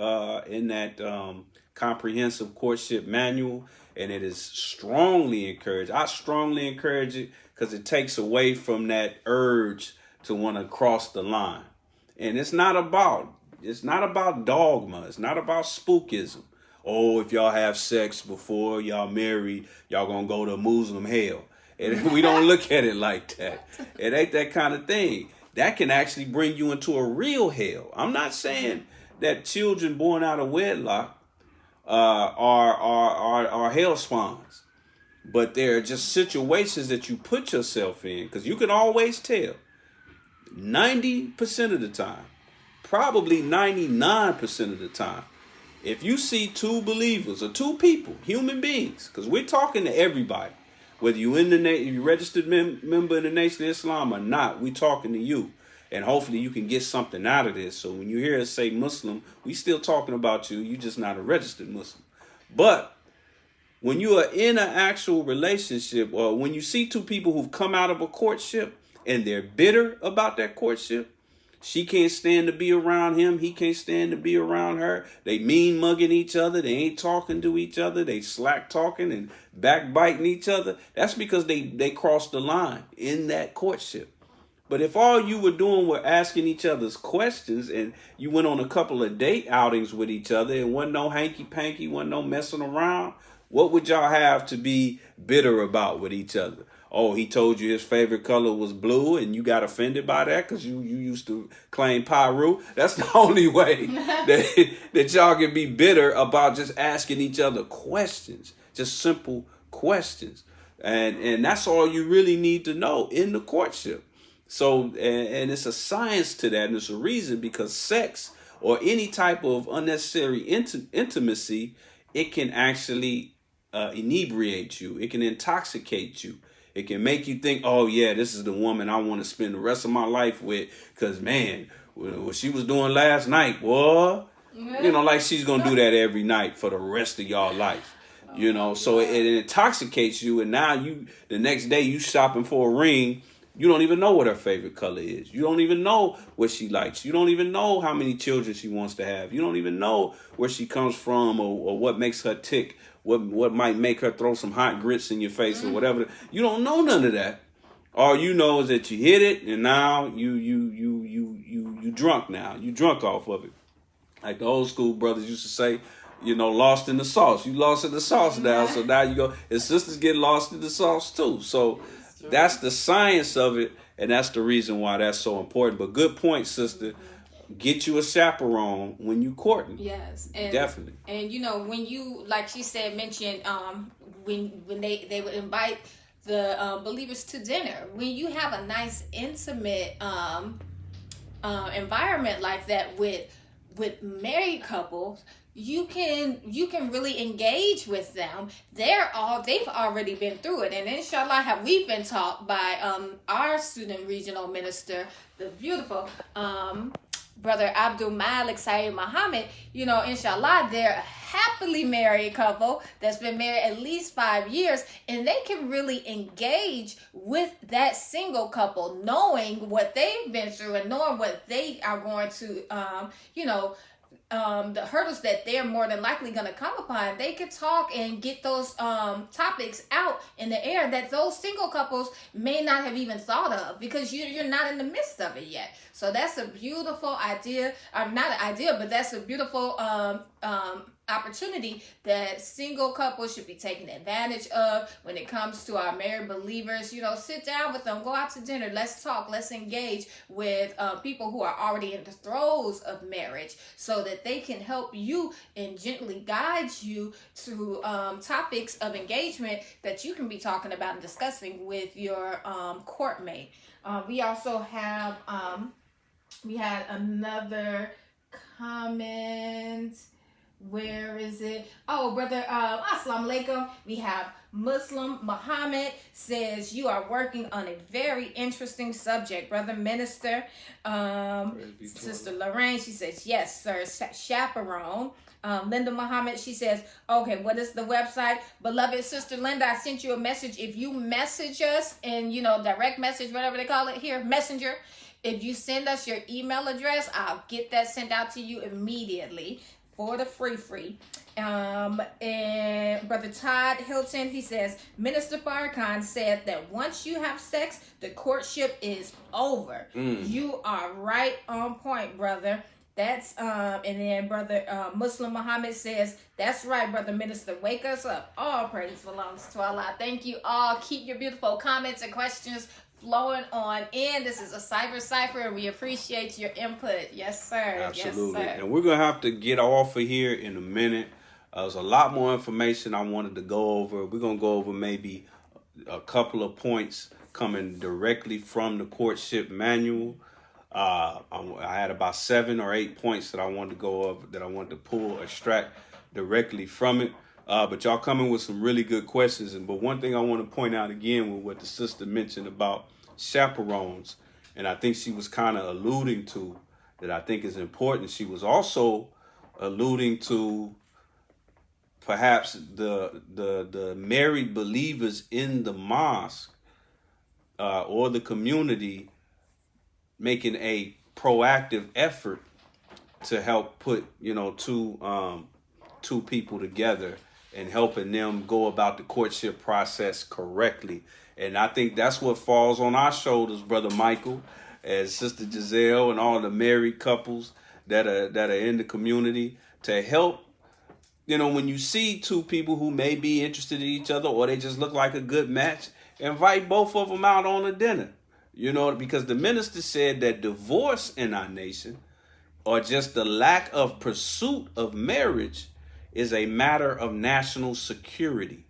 comprehensive courtship manual, and it is strongly encouraged. I strongly encourage it because it takes away from that urge to want to cross the line. And it's not about dogma. It's not about spookism. Oh, if y'all have sex before y'all marry, y'all gonna go to Muslim hell. And we don't look at it like that. It ain't that kind of thing. That can actually bring you into a real hell. I'm not saying that children born out of wedlock are hell spawns, but there are just situations that you put yourself in, because you can always tell 90% of the time, probably 99% of the time, if you see 2 believers or 2 people, human beings, because we're talking to everybody, whether you you registered member in the Nation of Islam or not, we talking to you. And hopefully you can get something out of this. So when you hear us say Muslim, we still talking about you. You just not a registered Muslim. But when you are in an actual relationship, or when you see 2 people who've come out of a courtship and they're bitter about that courtship, she can't stand to be around him. He can't stand to be around her. They mean mugging each other. They ain't talking to each other. They slack talking and backbiting each other. That's because they crossed the line in that courtship. But if all you were doing were asking each other's questions, and you went on a couple of date outings with each other, and wasn't no hanky-panky, wasn't no messing around, what would y'all have to be bitter about with each other? Oh, he told you his favorite color was blue and you got offended by that because you used to claim Pyru. That's the only way that y'all can be bitter about just asking each other questions, just simple questions. And that's all you really need to know in the courtship. So, and it's a science to that, and it's a reason, because sex or any type of unnecessary intimacy, it can actually inebriate you. It can intoxicate you. It can make you think, oh yeah, this is the woman I want to spend the rest of my life with, because man, what she was doing last night, boy, like she's going to do that every night for the rest of y'all life. So it intoxicates you, and now the next day you shopping for a ring. You don't even know what her favorite color is. You don't even know what she likes. You don't even know how many children she wants to have. You don't even know where she comes from, or what makes her tick, what might make her throw some hot grits in your face or whatever. You don't know none of that. All you know is that you hit it, and now you drunk now. You drunk off of it. Like the old school brothers used to say, lost in the sauce. You lost in the sauce now, so now you go. And sisters get lost in the sauce too. So that's the science of it, and that's the reason why that's so important. But good point, sister. Get you a chaperone when you courting. Yes, and definitely. And when you, like she said, mentioned when they would invite the believers to dinner, when you have a nice intimate environment like that with married couples, you can really engage with them. They've already been through it, and inshallah, we've been taught by our student regional minister, the beautiful Brother Abdul Malik Saeed Muhammad. Inshallah, there happily married couple that's been married at least 5 years, and they can really engage with that single couple, knowing what they've been through and knowing what they are going to, the hurdles that they're more than likely going to come upon. They could talk and get those topics out in the air that those single couples may not have even thought of, because you're not in the midst of it yet. So that's a beautiful idea, or not an idea, but that's a beautiful opportunity that single couples should be taking advantage of when it comes to our married believers. Sit down with them, go out to dinner, let's talk, let's engage with people who are already in the throes of marriage, so that they can help you and gently guide you to topics of engagement that you can be talking about and discussing with your court mate. We also have we had another comment. Where is it? Oh, brother, assalamu alaikum. We have Muslim Muhammad says, you are working on a very interesting subject, brother minister. Sister Lorraine, she says, yes, sir, chaperone. Linda Muhammad, she says, okay, what is the website? Beloved sister Linda, I sent you a message. If you message us in, direct message, whatever they call it here, messenger, if you send us your email address, I'll get that sent out to you immediately for the free. And Brother Todd Hilton, he says, Minister Farrakhan said that once you have sex, the courtship is over. You are right on point, brother. That's and then Brother Muslim Muhammad says, that's right, brother minister, wake us up. All praise belongs to Allah. Thank you all. Keep your beautiful comments and questions flowing on in. This is a cyber cipher, and we appreciate your input. Yes, sir. Absolutely. Yes, sir. And we're going to have to get off of here in a minute. There's a lot more information I wanted to go over. We're going to go over maybe a couple of points coming directly from the courtship manual. I had about 7 or 8 points that I wanted to go over, that I wanted to extract directly from it. But y'all coming with some really good questions. But one thing I want to point out again with what the sister mentioned about chaperones, and I think she was kind of alluding to that I think is important. She was also alluding to perhaps the married believers in the mosque or the community making a proactive effort to help put, two people together and helping them go about the courtship process correctly. And I think that's what falls on our shoulders, Brother Michael, as Sister Giselle and all the married couples that are in the community, to help, when you see two people who may be interested in each other or they just look like a good match, invite both of them out on a dinner. Because the minister said that divorce in our nation, or just the lack of pursuit of marriage, is a matter of national security.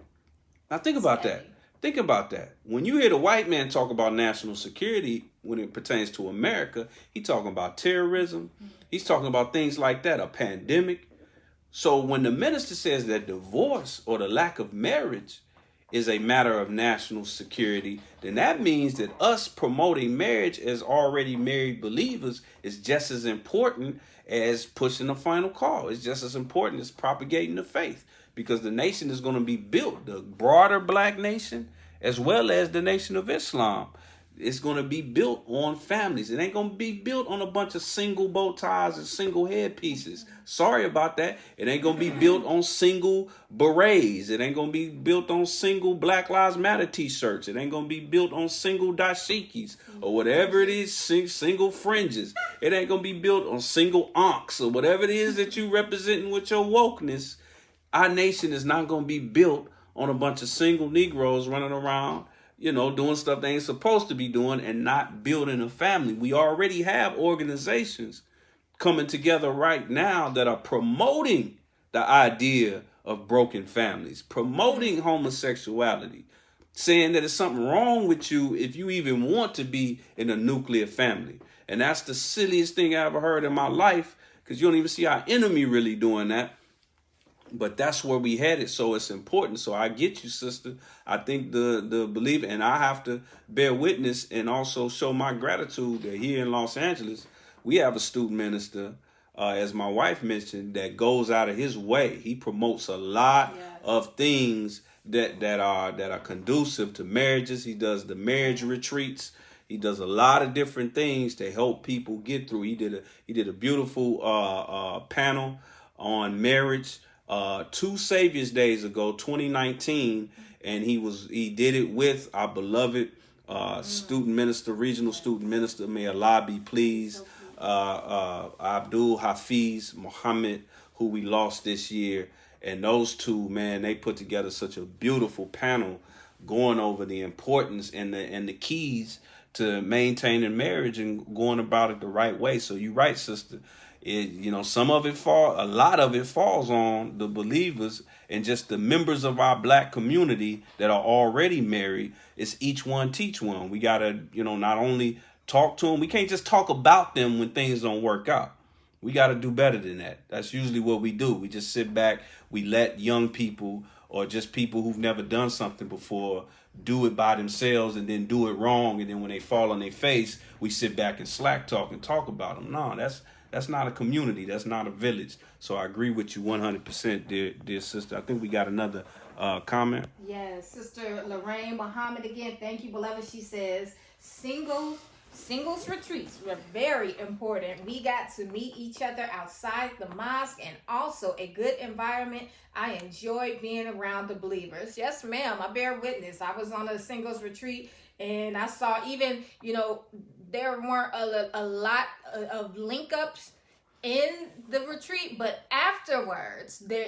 Now think about that. Think about that. When you hear the white man talk about national security when it pertains to America, he's talking about terrorism. He's talking about things like that, a pandemic. So when the minister says that divorce or the lack of marriage is a matter of national security, then that means that us promoting marriage as already married believers is just as important as pushing the final call. It's just as important as propagating the faith, because the nation is going to be built, the broader black nation, as well as the Nation of Islam. It's going to be built on families. It ain't going to be built on a bunch of single bow ties and single headpieces. Sorry about that. It ain't going to be built on single berets. It ain't going to be built on single Black Lives Matter t-shirts. It ain't going to be built on single dashikis or whatever it is, single fringes. It ain't going to be built on single ankhs or whatever it is that you representing with your wokeness. Our nation is not going to be built on a bunch of single Negroes running around, doing stuff they ain't supposed to be doing and not building a family. We already have organizations coming together right now that are promoting the idea of broken families, promoting homosexuality, saying that it's something wrong with you if you even want to be in a nuclear family. And that's the silliest thing I ever heard in my life, because you don't even see our enemy really doing that. But that's where we headed, so it's important. So I get you, sister. I think the believer, and I have to bear witness and also show my gratitude that here in Los Angeles, we have a student minister as my wife mentioned, that goes out of his way. He promotes a lot of things that are conducive to marriages. He does the marriage retreats. He does a lot of different things to help people get through. He did a beautiful panel on marriage 2 Savior's Days ago, 2019, and he did it with our beloved student minister, regional student minister. May Allah be pleased. Abdul Hafiz Muhammad, who we lost this year. And those two, man, they put together such a beautiful panel going over the importance and the keys to maintaining marriage and going about it the right way. So you're right, sister. A lot of it falls on the believers and just the members of our black community that are already married. It's each one teach one. We got to, not only talk to them. We can't just talk about them when things don't work out. We got to do better than that. That's usually what we do. We just sit back. We let young people or just people who've never done something before do it by themselves and then do it wrong. And then when they fall on their face, we sit back and slack talk and talk about them. No, that's not a community. That's not a village. So I agree with you 100%, dear sister. I think we got another comment. Yes, Sister Lorraine Muhammad again. Thank you, beloved. She says, Singles retreats were very important. We got to meet each other outside the mosque and also a good environment. I enjoyed being around the believers. Yes, ma'am. I bear witness. I was on a singles retreat and I saw even, there weren't a lot of link ups in the retreat, but afterwards there,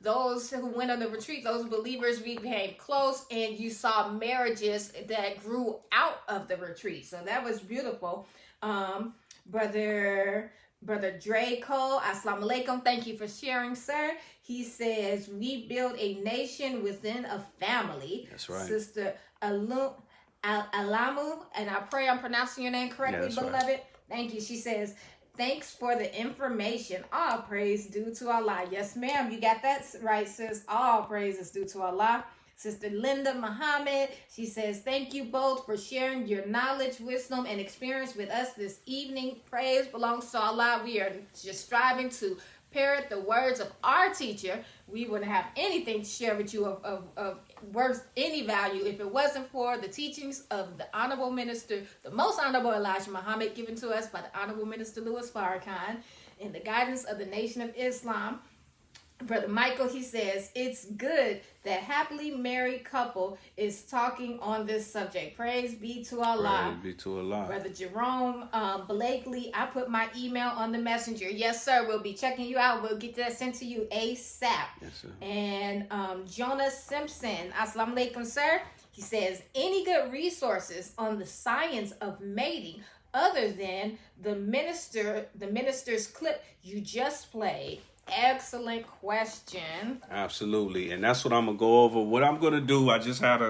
those who went on the retreat, those believers, we became close, and you saw marriages that grew out of the retreat. So that was beautiful. Brother Draco, assalamu alaikum, thank you for sharing, sir. He says, we build a nation within a family. That's right. Sister Alamu, and I pray I'm pronouncing your name correctly, beloved. Right. Thank you. She says, thanks for the information. All praise due to Allah. Yes, ma'am. You got that right, sis. All praise is due to Allah. Sister Linda Muhammad, she says, thank you both for sharing your knowledge, wisdom, and experience with us this evening. Praise belongs to Allah. We are just striving to parrot the words of our teacher. We wouldn't have anything to share with you of worth any value if it wasn't for the teachings of the Honorable Minister, the most Honorable Elijah Muhammad, given to us by the Honorable Minister Louis Farrakhan, and the guidance of the Nation of Islam. Brother Michael, he says, it's good that happily married couple is talking on this subject. Praise be to Allah. Praise be to Allah. Brother Jerome Blakely, I put my email on the messenger. Yes, sir. We'll be checking you out. We'll get that sent to you ASAP. Yes, sir. And Jonas Simpson, assalamu alaikum, sir. He says, any good resources on the science of mating other than the minister's clip you just played? Excellent question. Absolutely. And that's what I'm going to go over. What I'm going to do, I just had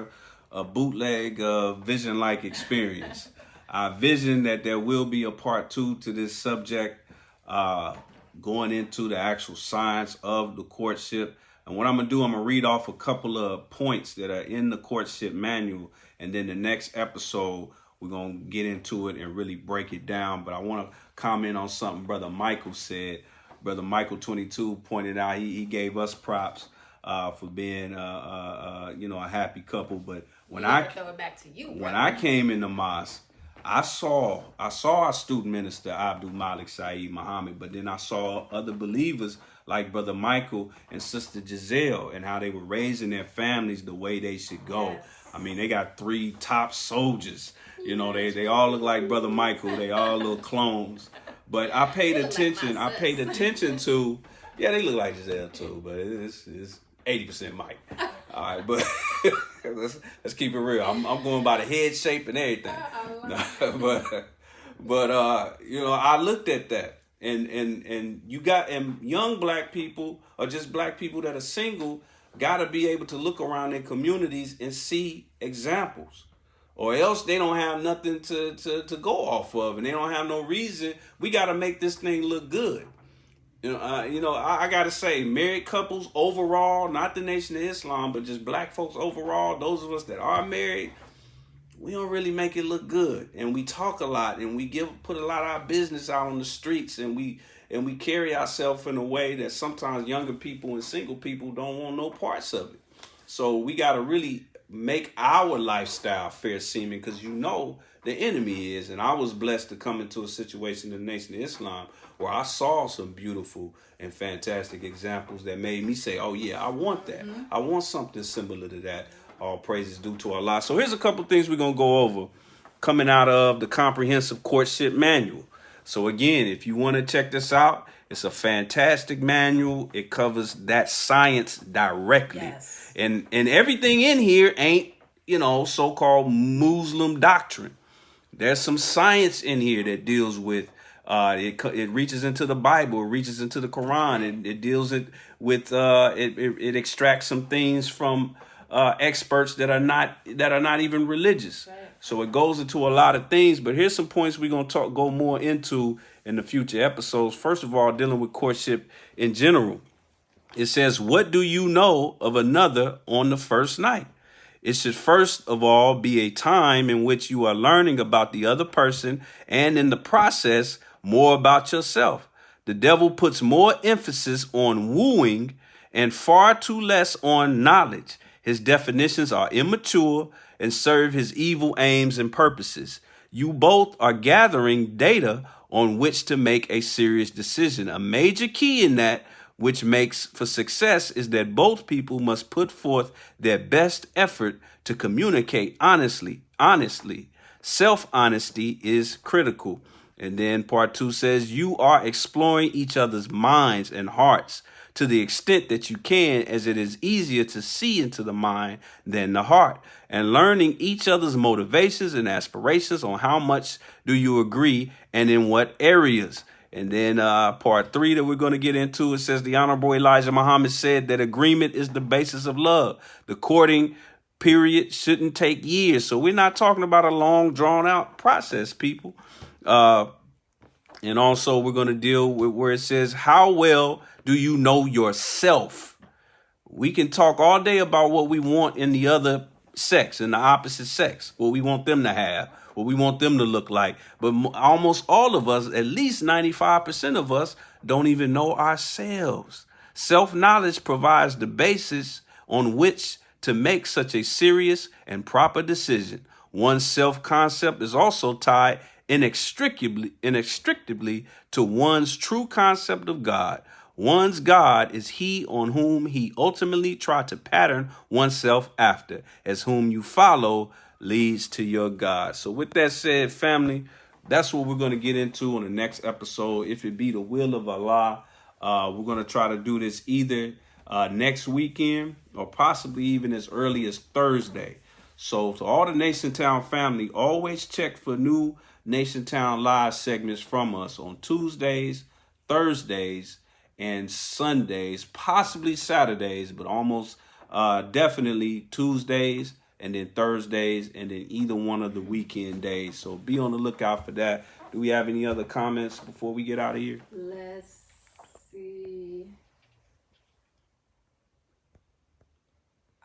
a bootleg vision-like experience. I vision that there will be a part 2 to this subject, going into the actual science of the courtship. And what I'm going to do, I'm going to read off a couple of points that are in the courtship manual. And then the next episode, we're going to get into it and really break it down. But I want to comment on something Brother Michael said. Brother Michael 22 pointed out he gave us props for being a happy couple. But when I came in the mosque, I saw our student minister Abdul Malik Saeed Muhammad, but then I saw other believers like Brother Michael and Sister Giselle and how they were raising their families the way they should go. Yes. I mean, they got 3 top soldiers. They all look like Brother Michael. They all little clones. But I paid attention. I paid attention to. Yeah, they look like Giselle too, but it's 80% Mike. All right, but let's keep it real. I'm going by the head shape and everything. But I looked at that, and you got young black people or just black people that are single got to be able to look around their communities and see examples. Or else they don't have nothing to go off of, and they don't have no reason. We got to make this thing look good. I got to say, married couples overall, not the Nation of Islam, but just black folks overall, those of us that are married, we don't really make it look good, and we talk a lot, and we put a lot of our business out on the streets, and we carry ourselves in a way that sometimes younger people and single people don't want no parts of it. So we got to really make our lifestyle fair seeming, because the enemy is. And I was blessed to come into a situation in the Nation of Islam where I saw some beautiful and fantastic examples that made me say, oh yeah, I want that. I want something similar to that. All praises due to Allah. So here's a couple things we're going to go over coming out of the Comprehensive Courtship Manual. So again, if you want to check this out, it's a fantastic manual. It covers that science directly. Yes. And everything in here ain't, so-called Muslim doctrine. There's some science in here that deals with, it reaches into the Bible, it reaches into the Quran, it deals with, it extracts some things from experts that are not even religious. Right. So it goes into a lot of things, but here's some points we're going to go more into in the future episodes. First of all, dealing with courtship in general. It says, what do you know of another on the first night? It should first of all be a time in which you are learning about the other person and in the process more about yourself. The devil puts more emphasis on wooing and far too less on knowledge. His definitions are immature and serve his evil aims and purposes. You both are gathering data on which to make a serious decision. A major key in that which makes for success is that both people must put forth their best effort to communicate honestly. Self-honesty is critical. And then part 2 says you are exploring each other's minds and hearts to the extent that you can, as it is easier to see into the mind than the heart, and learning each other's motivations and aspirations on how much do you agree and in what areas. And then part 3 that we're going to get into, it says the Honorable Elijah Muhammad said that agreement is the basis of love. The courting period shouldn't take years. So we're not talking about a long drawn out process, people. And also we're going to deal with where it says, how well do you know yourself? We can talk all day about what we want in the other sex, in the opposite sex, what we want them to have, what we want them to look like. But almost all of us, at least 95% of us, don't even know ourselves. Self-knowledge provides the basis on which to make such a serious and proper decision. One's self-concept is also tied inextricably to one's true concept of God. One's God is he on whom he ultimately tried to pattern oneself after, as whom you follow leads to your God. So with that said, family, that's what we're going to get into on the next episode. If it be the will of Allah, we're going to try to do this either next weekend or possibly even as early as Thursday. So to all the Nation Town family, always check for new Nation Town live segments from us on Tuesdays, Thursdays, and Sundays, possibly Saturdays, but almost definitely Tuesdays and then Thursdays and then either one of the weekend days. So be on the lookout for that. Do we have any other comments before we get out of here? Let's see.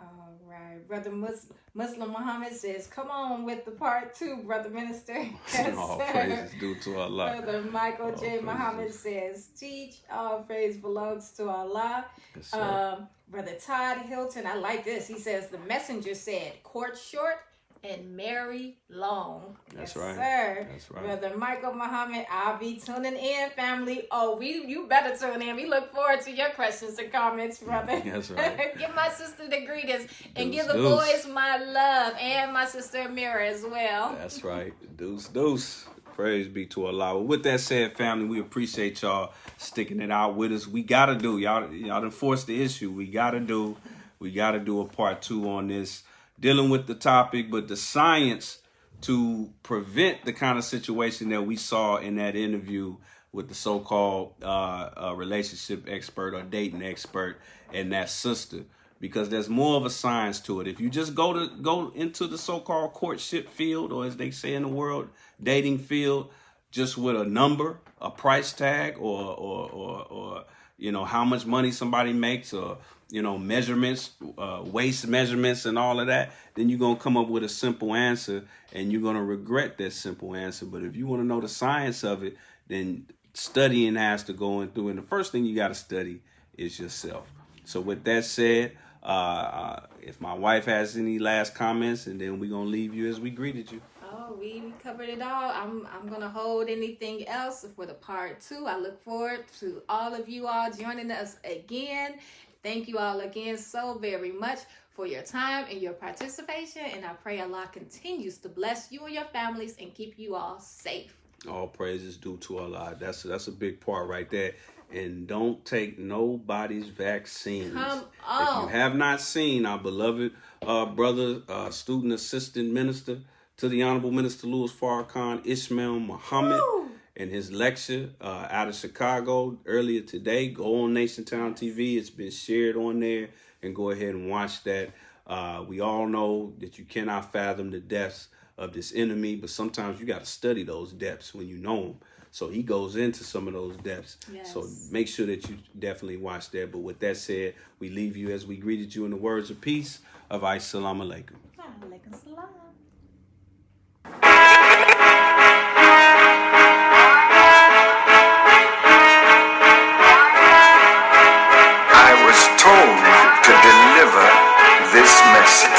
All right. Brother Muslim Muhammad says, come on with the part 2, Brother Minister. Yes, all sir. praises due to Allah. Brother Michael J. Muhammad says, teach, all praise belongs to Allah. Yes, sir. Brother Todd Hilton, I like this. He says, the messenger said, court short and marry long. That's yes, right. Sir. That's right. Brother Michael Muhammad, I'll be tuning in, family. Oh, you better tune in. We look forward to your questions and comments, brother. That's right. Give my sister the greetings and give the Deuce. boys my love and my sister Amira as well. That's right. Deuce. Praise be to Allah. Well, with that said, family, we appreciate y'all sticking it out with us. We gotta do y'all done forced the issue. We gotta do a part 2 on this, dealing with the topic, but the science to prevent the kind of situation that we saw in that interview with the so-called relationship expert or dating expert and that sister, because there's more of a science to it. If you just go into the so-called courtship field, or as they say in the world, dating field, just with a number, a price tag, or how much money somebody makes, or measurements, waist measurements and all of that, then you're going to come up with a simple answer, and you're going to regret that simple answer. But if you want to know the science of it, then studying has to go in through. And the first thing you got to study is yourself. So with that said, if my wife has any last comments, and then we're going to leave you as we greeted you. Oh, we covered it all. I'm gonna hold anything else for the part 2. I look forward to all of you all joining us again. Thank you all again so very much for your time and your participation, and I pray Allah continues to bless you and your families and keep you all safe. All praises due to Allah. That's a big part right there. And don't take nobody's vaccines. Come on. If you have not seen our beloved brother, student assistant minister to the Honorable Minister Louis Farrakhan, Ismail Muhammad, and his lecture out of Chicago earlier today, go on Nationtown TV. It's been shared on there, and go ahead and watch that. We all know that you cannot fathom the depths of this enemy, but sometimes you got to study those depths when you know them. So he goes into some of those depths. Yes. So make sure that you definitely watch that. But with that said, we leave you as we greeted you in the words of peace of Assalamu alaikum. Alaikum salam. I was told to deliver this message.